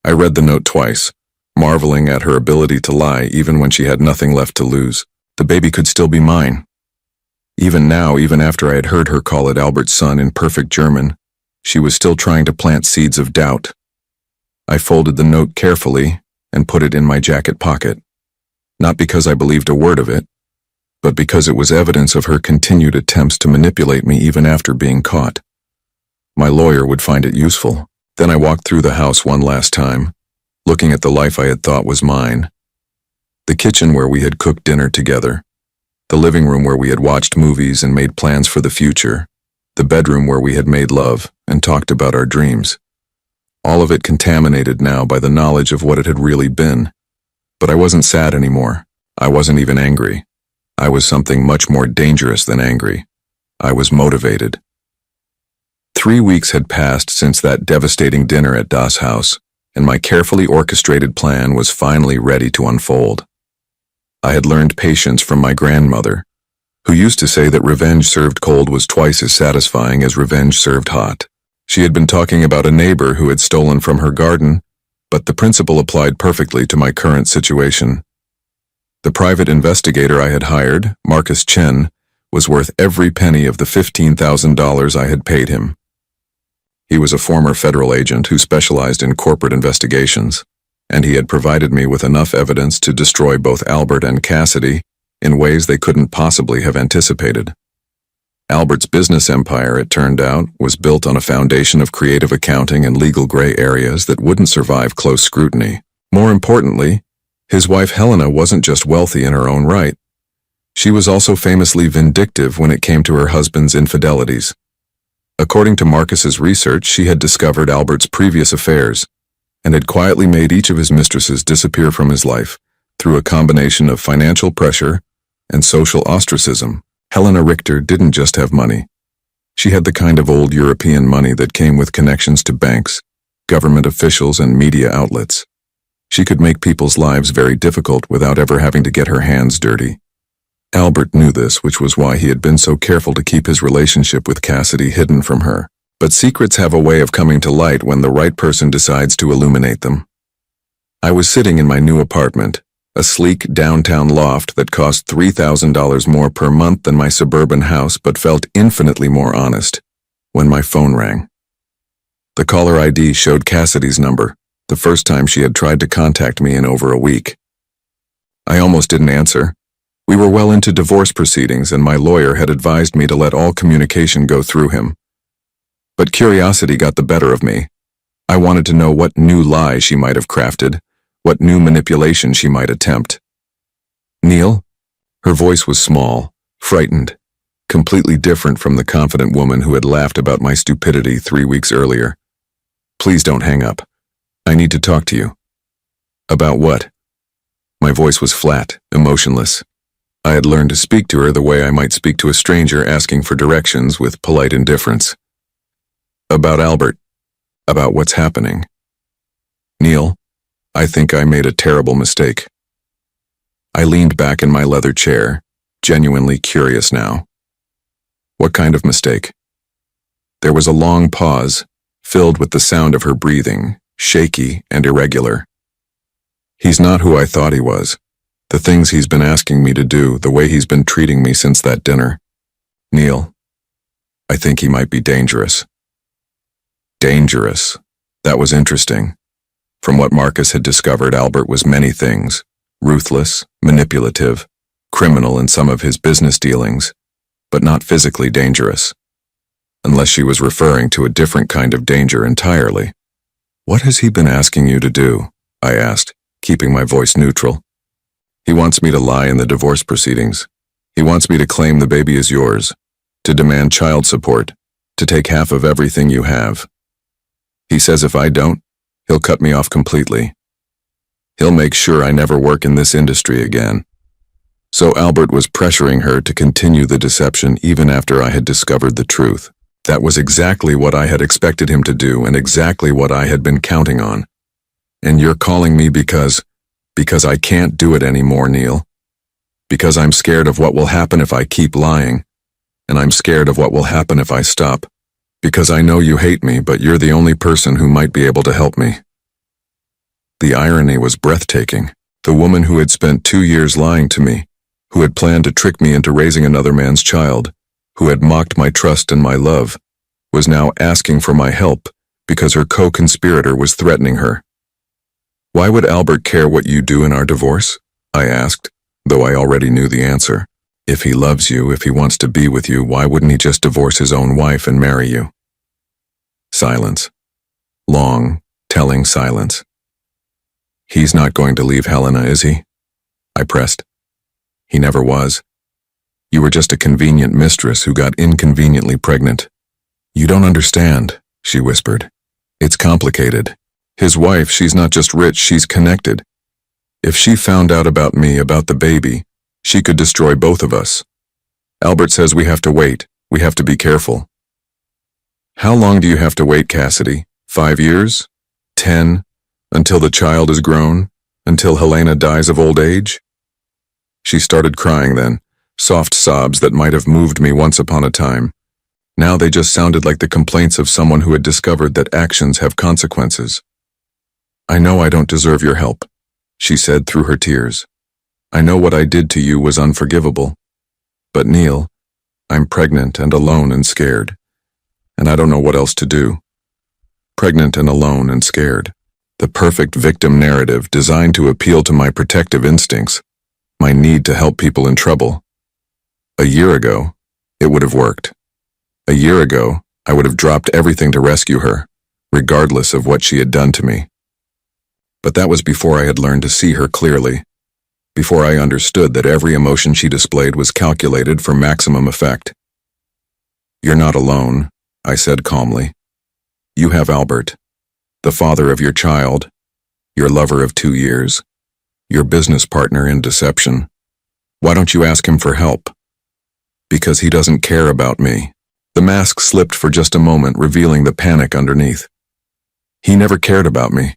A: I read the note twice, marveling at her ability to lie even when she had nothing left to lose. The baby could still be mine. Even now, even after I had heard her call it Albert's son in perfect German, she was still trying to plant seeds of doubt. I folded the note carefully and put it in my jacket pocket, not because I believed a word of it, but because it was evidence of her continued attempts to manipulate me even after being caught. My lawyer would find it useful. Then I walked through the house one last time, looking at the life I had thought was mine. The kitchen where we had cooked dinner together, the living room where we had watched movies and made plans for the future, the bedroom where we had made love and talked about our dreams. All of it contaminated now by the knowledge of what it had really been. But I wasn't sad anymore. I wasn't even angry. I was something much more dangerous than angry. I was motivated. 3 weeks had passed since that devastating dinner at Das house, and my carefully orchestrated plan was finally ready to unfold. I had learned patience from my grandmother, who used to say that revenge served cold was twice as satisfying as revenge served hot. She had been talking about a neighbor who had stolen from her garden, but the principle applied perfectly to my current situation. The private investigator I had hired, Marcus Chen, was worth every penny of the $15,000 I had paid him. He was a former federal agent who specialized in corporate investigations, and he had provided me with enough evidence to destroy both Albert and Cassidy in ways they couldn't possibly have anticipated. Albert's business empire, it turned out, was built on a foundation of creative accounting and legal gray areas that wouldn't survive close scrutiny. More importantly, his wife Helena wasn't just wealthy in her own right. She was also famously vindictive when it came to her husband's infidelities. According to Marcus's research, she had discovered Albert's previous affairs and had quietly made each of his mistresses disappear from his life through a combination of financial pressure and social ostracism. Helena Richter didn't just have money. She had the kind of old European money that came with connections to banks, government officials, and media outlets. She could make people's lives very difficult without ever having to get her hands dirty. Albert knew this, which was why he had been so careful to keep his relationship with Cassidy hidden from her. But secrets have a way of coming to light when the right person decides to illuminate them. I was sitting in my new apartment, a sleek downtown loft that cost $3,000 more per month than my suburban house but felt infinitely more honest, when my phone rang. The caller ID showed Cassidy's number, the first time she had tried to contact me in over a week. I almost didn't answer. We were well into divorce proceedings and my lawyer had advised me to let all communication go through him. But curiosity got the better of me. I wanted to know what new lie she might have crafted, what new manipulation she might attempt. Neil? Her voice was small, frightened, completely different from the confident woman who had laughed about my stupidity 3 weeks earlier. Please don't hang up. I need to talk to you. About what? My voice was flat, emotionless. I had learned to speak to her the way I might speak to a stranger asking for directions with polite indifference. About Albert. About what's happening. Neil, I think I made a terrible mistake. I leaned back in my leather chair, genuinely curious now. What kind of mistake? There was a long pause, filled with the sound of her breathing, shaky and irregular. He's not who I thought he was. The things he's been asking me to do, the way he's been treating me since that dinner. Neil, I think he might be dangerous. Dangerous. That was interesting. From what Marcus had discovered, Albert was many things. Ruthless, manipulative, criminal in some of his business dealings, but not physically dangerous. Unless she was referring to a different kind of danger entirely. What has he been asking you to do? I asked, keeping my voice neutral. He wants me to lie in the divorce proceedings. He wants me to claim the baby is yours, to demand child support, to take half of everything you have. He says if I don't, he'll cut me off completely. He'll make sure I never work in this industry again. So Albert was pressuring her to continue the deception even after I had discovered the truth. That was exactly what I had expected him to do and exactly what I had been counting on. And you're calling me because I can't do it anymore, Neil. Because I'm scared of what will happen if I keep lying. And I'm scared of what will happen if I stop. Because I know you hate me, but you're the only person who might be able to help me. The irony was breathtaking. The woman who had spent 2 years lying to me, who had planned to trick me into raising another man's child, who had mocked my trust and my love, was now asking for my help because her co-conspirator was threatening her. Why would Albert care what you do in our divorce? I asked, though I already knew the answer. If he loves you, if he wants to be with you, why wouldn't he just divorce his own wife and marry you? Silence. Long, telling silence. He's not going to leave Helena, is he? I pressed. He never was. You were just a convenient mistress who got inconveniently pregnant. You don't understand, she whispered. It's complicated. His wife, she's not just rich, she's connected. If she found out about me, about the baby, she could destroy both of us. Albert says we have to wait. We have to be careful. How long do you have to wait, Cassidy? 5 years? 10? Until the child is grown? Until Helena dies of old age? She started crying then, soft sobs that might have moved me once upon a time. Now they just sounded like the complaints of someone who had discovered that actions have consequences. I know I don't deserve your help, she said through her tears. I know what I did to you was unforgivable. But Neil, I'm pregnant and alone and scared. And I don't know what else to do. Pregnant and alone and scared. The perfect victim narrative designed to appeal to my protective instincts, my need to help people in trouble. A year ago, it would have worked. A year ago, I would have dropped everything to rescue her, regardless of what she had done to me. But that was before I had learned to see her clearly, before I understood that every emotion she displayed was calculated for maximum effect. You're not alone, I said calmly. You have Albert, the father of your child, your lover of 2 years, your business partner in deception. Why don't you ask him for help? Because he doesn't care about me. The mask slipped for just a moment, revealing the panic underneath. He never cared about me.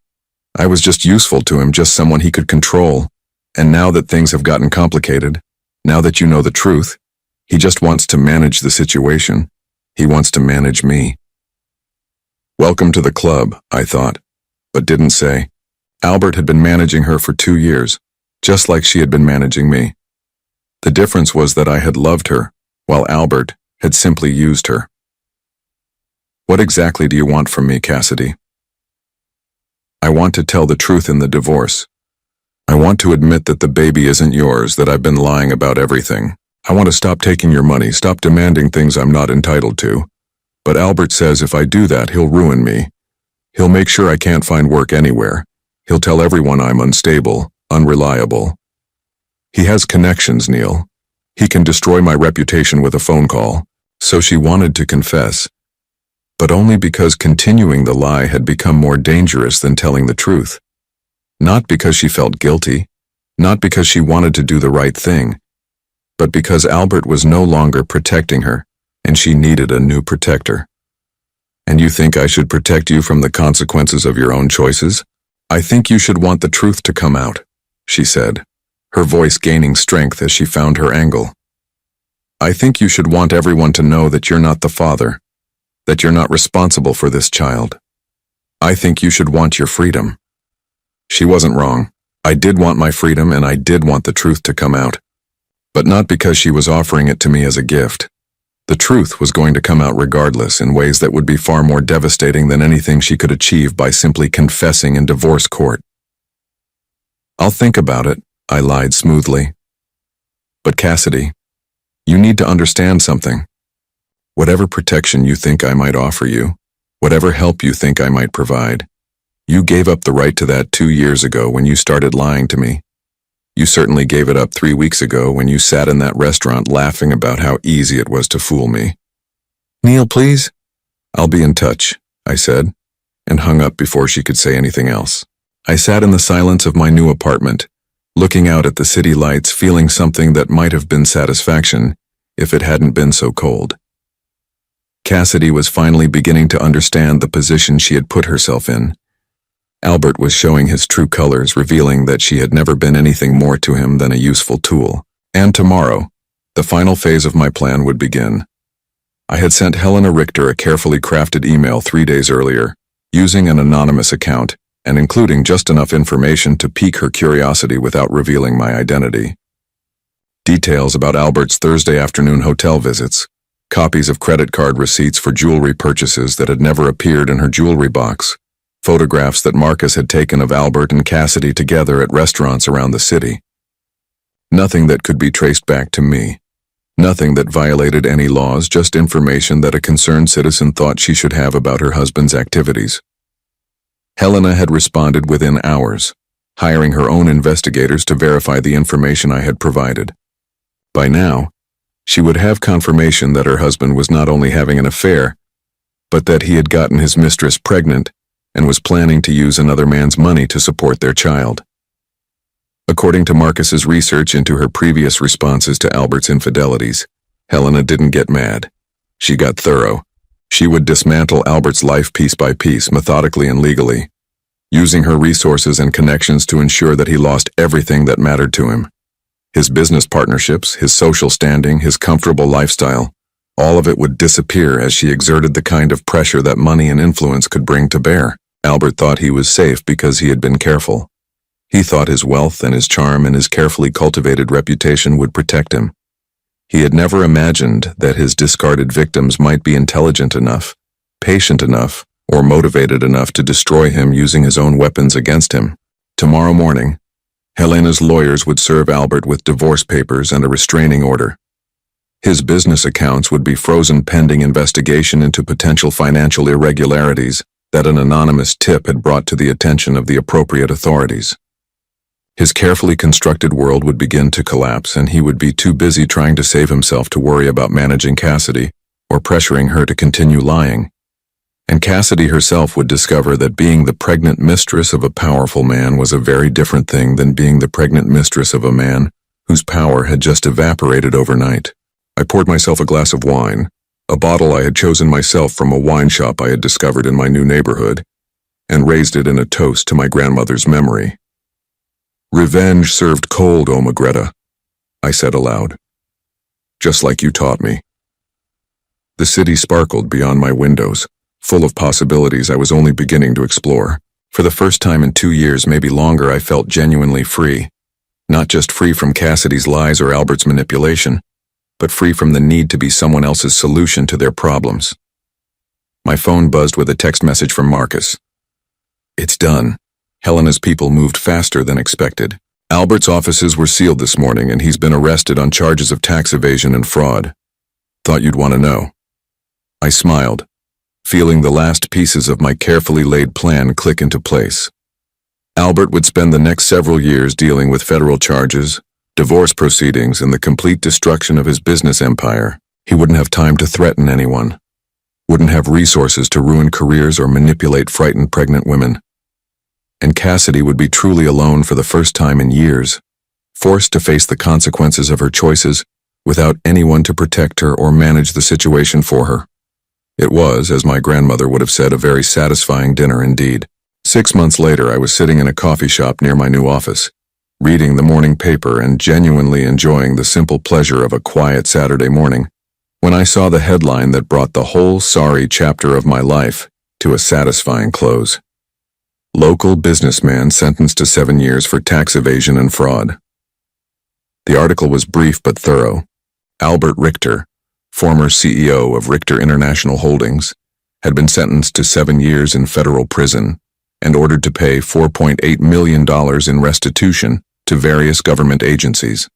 A: I was just useful to him, just someone he could control. And now that things have gotten complicated, now that you know the truth, he just wants to manage the situation. He wants to manage me. Welcome to the club, I thought, but didn't say. Albert had been managing her for 2 years, just like she had been managing me. The difference was that I had loved her, while Albert had simply used her. What exactly do you want from me, Cassidy? I want to tell the truth in the divorce. I want to admit that the baby isn't yours, that I've been lying about everything. I want to stop taking your money, stop demanding things I'm not entitled to. But Albert says if I do that, he'll ruin me. He'll make sure I can't find work anywhere. He'll tell everyone I'm unstable, unreliable. He has connections, Neil. He can destroy my reputation with a phone call. So she wanted to confess, but only because continuing the lie had become more dangerous than telling the truth. Not because she felt guilty, not because she wanted to do the right thing, but because Albert was no longer protecting her, and she needed a new protector. And you think I should protect you from the consequences of your own choices? I think you should want the truth to come out, she said, her voice gaining strength as she found her angle. I think you should want everyone to know that you're not the father, that you're not responsible for this child. I think you should want your freedom. She wasn't wrong. I did want my freedom and I did want the truth to come out. But not because she was offering it to me as a gift. The truth was going to come out regardless in ways that would be far more devastating than anything she could achieve by simply confessing in divorce court. I'll think about it, I lied smoothly. But Cassidy, you need to understand something. Whatever protection you think I might offer you, whatever help you think I might provide, you gave up the right to that 2 years ago when you started lying to me. You certainly gave it up 3 weeks ago when you sat in that restaurant laughing about how easy it was to fool me. Neil, please? I'll be in touch, I said, and hung up before she could say anything else. I sat in the silence of my new apartment, looking out at the city lights, feeling something that might have been satisfaction if it hadn't been so cold. Cassidy was finally beginning to understand the position she had put herself in. Albert was showing his true colors, revealing that she had never been anything more to him than a useful tool. And tomorrow, the final phase of my plan would begin. I had sent Helena Richter a carefully crafted email 3 days earlier, using an anonymous account and including just enough information to pique her curiosity without revealing my identity. Details about Albert's Thursday afternoon hotel visits, copies of credit card receipts for jewelry purchases that had never appeared in her jewelry box, photographs that Marcus had taken of Albert and Cassidy together at restaurants around the city. Nothing that could be traced back to me. Nothing that violated any laws, just information that a concerned citizen thought she should have about her husband's activities. Helena had responded within hours, hiring her own investigators to verify the information I had provided. By now, she would have confirmation that her husband was not only having an affair, but that he had gotten his mistress pregnant and was planning to use another man's money to support their child. According to Marcus's research into her previous responses to Albert's infidelities, Helena didn't get mad. She got thorough. She would dismantle Albert's life piece by piece, methodically and legally, using her resources and connections to ensure that he lost everything that mattered to him. His business partnerships, his social standing, his comfortable lifestyle, all of it would disappear as she exerted the kind of pressure that money and influence could bring to bear. Albert thought he was safe because he had been careful. He thought his wealth and his charm and his carefully cultivated reputation would protect him. He had never imagined that his discarded victims might be intelligent enough, patient enough, or motivated enough to destroy him using his own weapons against him. Tomorrow morning, Helena's lawyers would serve Albert with divorce papers and a restraining order. His business accounts would be frozen pending investigation into potential financial irregularities that an anonymous tip had brought to the attention of the appropriate authorities. His carefully constructed world would begin to collapse, and he would be too busy trying to save himself to worry about managing Cassidy or pressuring her to continue lying. And Cassidy herself would discover that being the pregnant mistress of a powerful man was a very different thing than being the pregnant mistress of a man whose power had just evaporated overnight. I poured myself a glass of wine, a bottle I had chosen myself from a wine shop I had discovered in my new neighborhood, and raised it in a toast to my grandmother's memory. "Revenge served cold, O Magretta," I said aloud. "Just like you taught me." The city sparkled beyond my windows, full of possibilities I was only beginning to explore. For the first time in 2 years, maybe longer, I felt genuinely free. Not just free from Cassidy's lies or Albert's manipulation, but free from the need to be someone else's solution to their problems. My phone buzzed with a text message from Marcus. "It's done. Helena's people moved faster than expected. Albert's offices were sealed this morning, and he's been arrested on charges of tax evasion and fraud. Thought you'd want to know." I smiled, feeling the last pieces of my carefully laid plan click into place. Albert would spend the next several years dealing with federal charges, divorce proceedings, and the complete destruction of his business empire. He wouldn't have time to threaten anyone, wouldn't have resources to ruin careers or manipulate frightened pregnant women. And Cassidy would be truly alone for the first time in years, forced to face the consequences of her choices without anyone to protect her or manage the situation for her. It was, as my grandmother would have said, a very satisfying dinner indeed. 6 months later, I was sitting in a coffee shop near my new office, reading the morning paper and genuinely enjoying the simple pleasure of a quiet Saturday morning, when I saw the headline that brought the whole sorry chapter of my life to a satisfying close. Local businessman sentenced to 7 years for tax evasion and fraud. The article was brief but thorough. Albert Richter, former CEO of Richter International Holdings, had been sentenced to 7 years in federal prison and ordered to pay $4.8 million in restitution to various government agencies.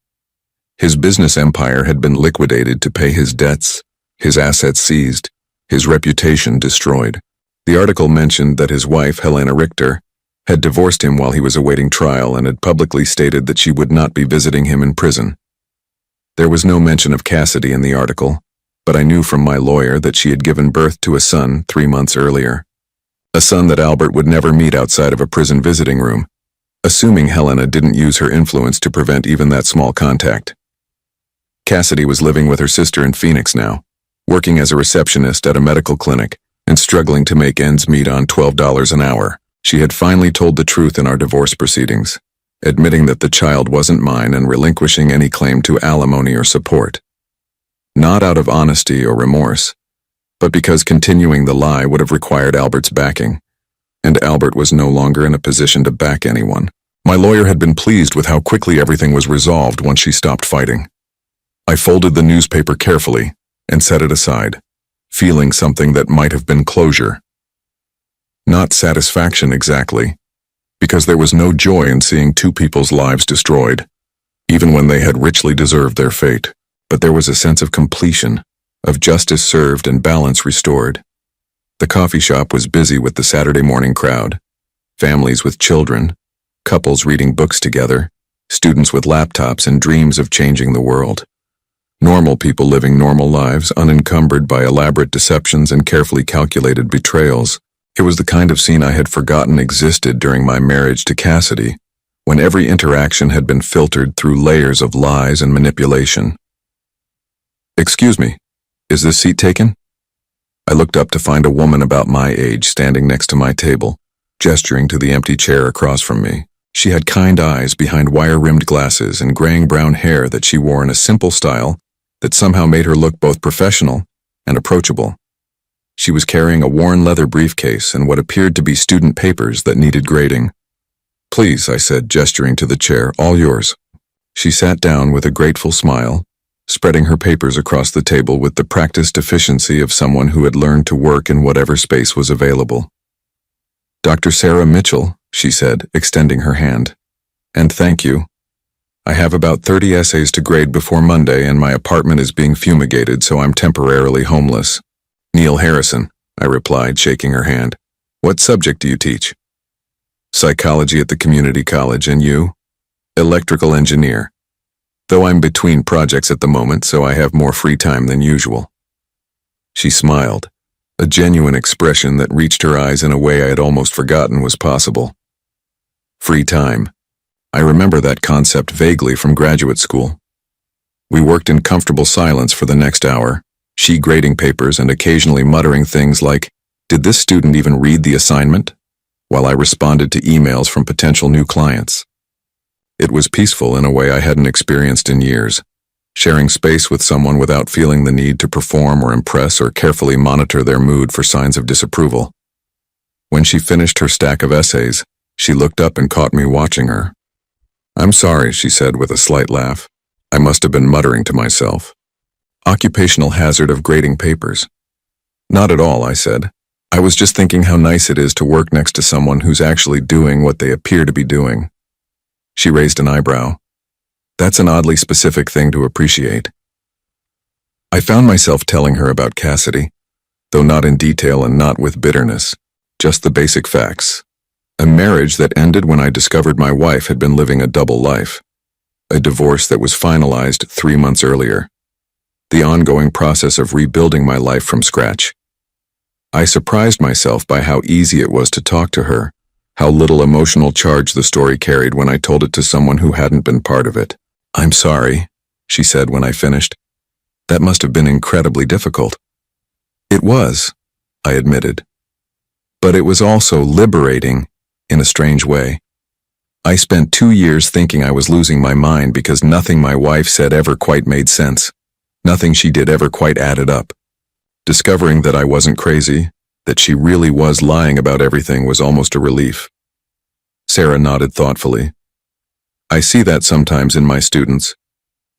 A: His business empire had been liquidated to pay his debts, his assets seized, his reputation destroyed. The article mentioned that his wife, Helena Richter, had divorced him while he was awaiting trial and had publicly stated that she would not be visiting him in prison. There was no mention of Cassidy in the article, but I knew from my lawyer that she had given birth to a son 3 months earlier. A son that Albert would never meet outside of a prison visiting room, assuming Helena didn't use her influence to prevent even that small contact. Cassidy was living with her sister in Phoenix now, working as a receptionist at a medical clinic and struggling to make ends meet on $12 an hour. She had finally told the truth in our divorce proceedings, admitting that the child wasn't mine and relinquishing any claim to alimony or support. Not out of honesty or remorse, but because continuing the lie would have required Albert's backing, and Albert was no longer in a position to back anyone. My lawyer had been pleased with how quickly everything was resolved once she stopped fighting. I folded the newspaper carefully and set it aside, feeling something that might have been closure. Not satisfaction exactly, because there was no joy in seeing 2 people's lives destroyed, even when they had richly deserved their fate. But there was a sense of completion, of justice served and balance restored. The coffee shop was busy with the Saturday morning crowd, families with children, couples reading books together, students with laptops and dreams of changing the world. Normal people living normal lives, unencumbered by elaborate deceptions and carefully calculated betrayals. It was the kind of scene I had forgotten existed during my marriage to Cassidy, when every interaction had been filtered through layers of lies and manipulation. "Excuse me, is this seat taken?" I looked up to find a woman about my age standing next to my table, gesturing to the empty chair across from me. She had kind eyes behind wire-rimmed glasses and graying brown hair that she wore in a simple style that somehow made her look both professional and approachable. She was carrying a worn leather briefcase and what appeared to be student papers that needed grading. "Please," I said, gesturing to the chair, "all yours." She sat down with a grateful smile, spreading her papers across the table with the practiced efficiency of someone who had learned to work in whatever space was available. "Dr. Sarah Mitchell," she said, extending her hand. "And thank you. I have about 30 essays to grade before Monday and my apartment is being fumigated, so I'm temporarily homeless." "Neil Harrison," I replied, shaking her hand. "What subject do you teach?" "Psychology at the community college, and you?" "Electrical engineer. Though I'm between projects at the moment, so I have more free time than usual." She smiled, a genuine expression that reached her eyes in a way I had almost forgotten was possible. Free time. I remember that concept vaguely from graduate school. We worked in comfortable silence for the next hour, she grading papers and occasionally muttering things like, "Did this student even read the assignment?" while I responded to emails from potential new clients. It was peaceful in a way I hadn't experienced in years, sharing space with someone without feeling the need to perform or impress or carefully monitor their mood for signs of disapproval. When she finished her stack of essays, she looked up and caught me watching her. "I'm sorry," she said with a slight laugh. I must have been muttering to myself. "Occupational hazard of grading papers." "Not at all," I said. "I was just thinking how nice it is to work next to someone who's actually doing what they appear to be doing." She raised an eyebrow. "That's an oddly specific thing to appreciate." I found myself telling her about Cassidy, though not in detail and not with bitterness, just the basic facts. A marriage that ended when I discovered my wife had been living a double life. A divorce that was finalized 3 months earlier. The ongoing process of rebuilding my life from scratch. I surprised myself by how easy it was to talk to her, how little emotional charge the story carried when I told it to someone who hadn't been part of it. "I'm sorry," she said when I finished. "That must have been incredibly difficult." "It was," I admitted. "But it was also liberating, in a strange way. I spent 2 years thinking I was losing my mind because nothing my wife said ever quite made sense. Nothing she did ever quite added up. Discovering that I wasn't crazy, that she really was lying about everything, was almost a relief." Sarah nodded thoughtfully. "I see that sometimes in my students.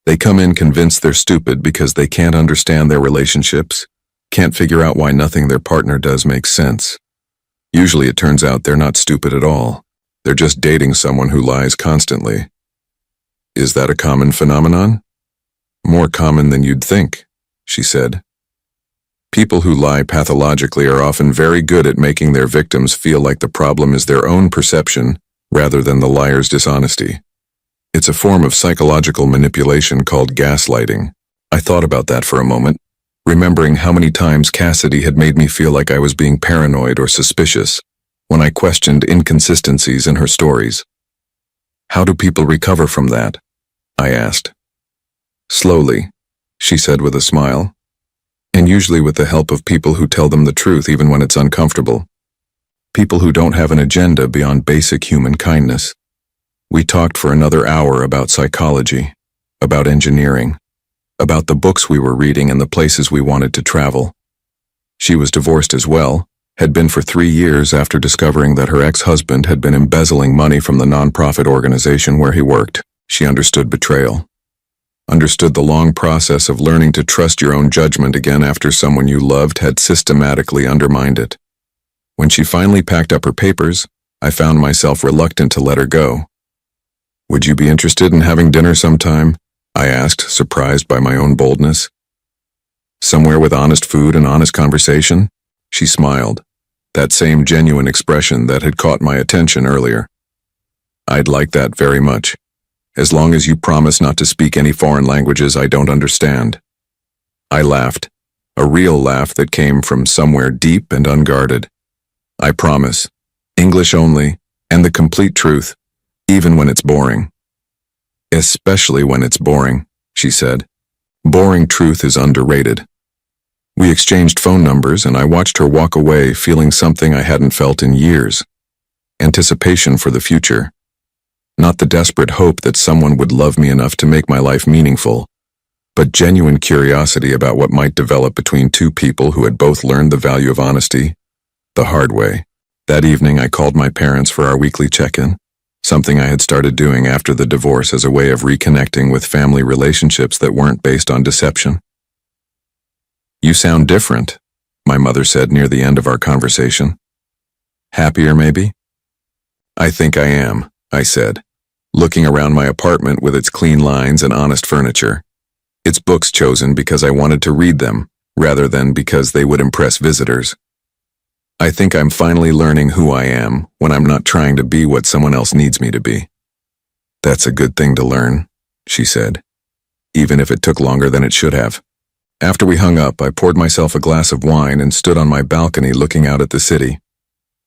A: They come in convinced they're stupid because they can't understand their relationships, can't figure out why nothing their partner does makes sense. Usually it turns out they're not stupid at all. They're just dating someone who lies constantly." "Is that a common phenomenon?" "More common than you'd think," she said. "People who lie pathologically are often very good at making their victims feel like the problem is their own perception rather than the liar's dishonesty. It's a form of psychological manipulation called gaslighting." I thought about that for a moment, remembering how many times Cassidy had made me feel like I was being paranoid or suspicious when I questioned inconsistencies in her stories. "How do people recover from that?" I asked. "Slowly," she said with a smile. "And usually with the help of people who tell them the truth even when it's uncomfortable. People who don't have an agenda beyond basic human kindness." We talked for another hour about psychology, about engineering, about the books we were reading and the places we wanted to travel. She was divorced as well, had been for 3 years after discovering that her ex-husband had been embezzling money from the nonprofit organization where he worked. She understood betrayal. Understood the long process of learning to trust your own judgment again after someone you loved had systematically undermined it. When she finally packed up her papers, I found myself reluctant to let her go. "Would you be interested in having dinner sometime?" I asked, surprised by my own boldness. "Somewhere with honest food and honest conversation?" She smiled. that same genuine expression that had caught my attention earlier. I'd like that very much, as long as you promise not to speak any foreign languages I don't understand. I laughed, a real laugh that came from somewhere deep and unguarded. I promise, English only, and the complete truth, even when it's boring. Especially when it's boring, she said. Boring truth is underrated. We exchanged phone numbers and I watched her walk away feeling something I hadn't felt in years. Anticipation for the future. Not the desperate hope that someone would love me enough to make my life meaningful, but genuine curiosity about what might develop between two people who had both learned the value of honesty the hard way. That evening I called my parents for our weekly check-in, something I had started doing after the divorce as a way of reconnecting with family relationships that weren't based on deception. You sound different, my mother said near the end of our conversation. Happier, maybe? I think I am, I said, looking around my apartment with its clean lines and honest furniture. Its books chosen because I wanted to read them, rather than because they would impress visitors. I think I'm finally learning who I am when I'm not trying to be what someone else needs me to be. That's a good thing to learn, she said, even if it took longer than it should have. After we hung up, I poured myself a glass of wine and stood on my balcony looking out at the city.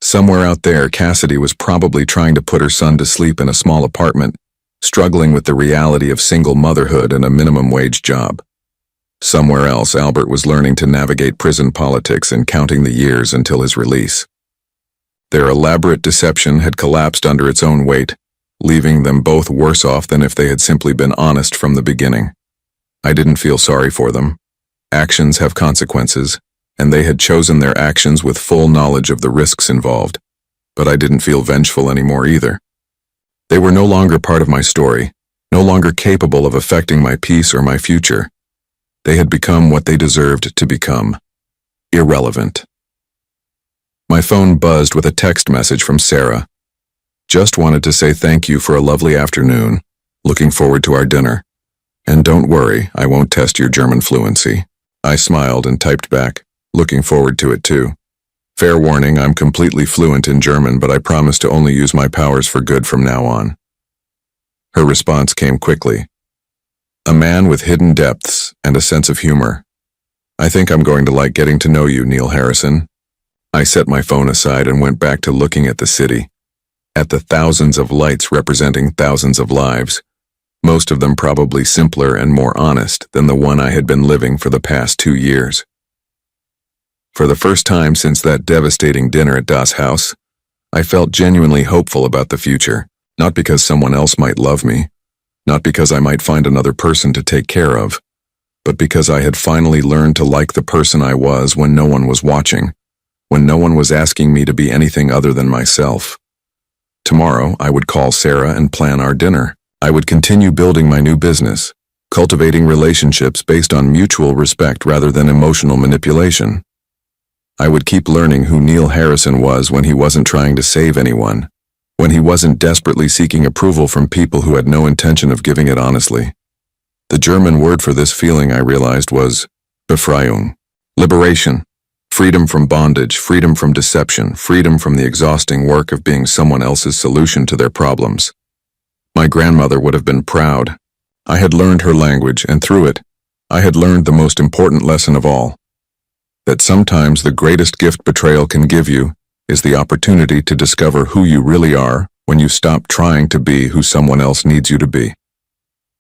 A: Somewhere out there, Cassidy was probably trying to put her son to sleep in a small apartment, struggling with the reality of single motherhood and a minimum wage job. Somewhere else, Albert was learning to navigate prison politics and counting the years until his release. Their elaborate deception had collapsed under its own weight, leaving them both worse off than if they had simply been honest from the beginning. I didn't feel sorry for them. Actions have consequences, and they had chosen their actions with full knowledge of the risks involved, but I didn't feel vengeful anymore either. They were no longer part of my story, no longer capable of affecting my peace or my future. They had become what they deserved to become. Irrelevant. My phone buzzed with a text message from Sarah. Just wanted to say thank you for a lovely afternoon. Looking forward to our dinner. And don't worry, I won't test your German fluency. I smiled and typed back, looking forward to it too. Fair warning, I'm completely fluent in German, but I promise to only use my powers for good from now on. Her response came quickly. A man with hidden depths and a sense of humor. I think I'm going to like getting to know you, Neil Harrison. I set my phone aside and went back to looking at the city, at the thousands of lights representing thousands of lives, most of them probably simpler and more honest than the one I had been living for the past 2 years. For the first time since that devastating dinner at Das Haus, I felt genuinely hopeful about the future, not because someone else might love me, not because I might find another person to take care of, but because I had finally learned to like the person I was when no one was watching, when no one was asking me to be anything other than myself. Tomorrow, I would call Sarah and plan our dinner. I would continue building my new business, cultivating relationships based on mutual respect rather than emotional manipulation. I would keep learning who Neil Harrison was when he wasn't trying to save anyone, when he wasn't desperately seeking approval from people who had no intention of giving it honestly. The German word for this feeling, I realized, was Befreiung, liberation, freedom from bondage, freedom from deception, freedom from the exhausting work of being someone else's solution to their problems. My grandmother would have been proud. I had learned her language, and through it, I had learned the most important lesson of all, that sometimes the greatest gift betrayal can give you is the opportunity to discover who you really are when you stop trying to be who someone else needs you to be.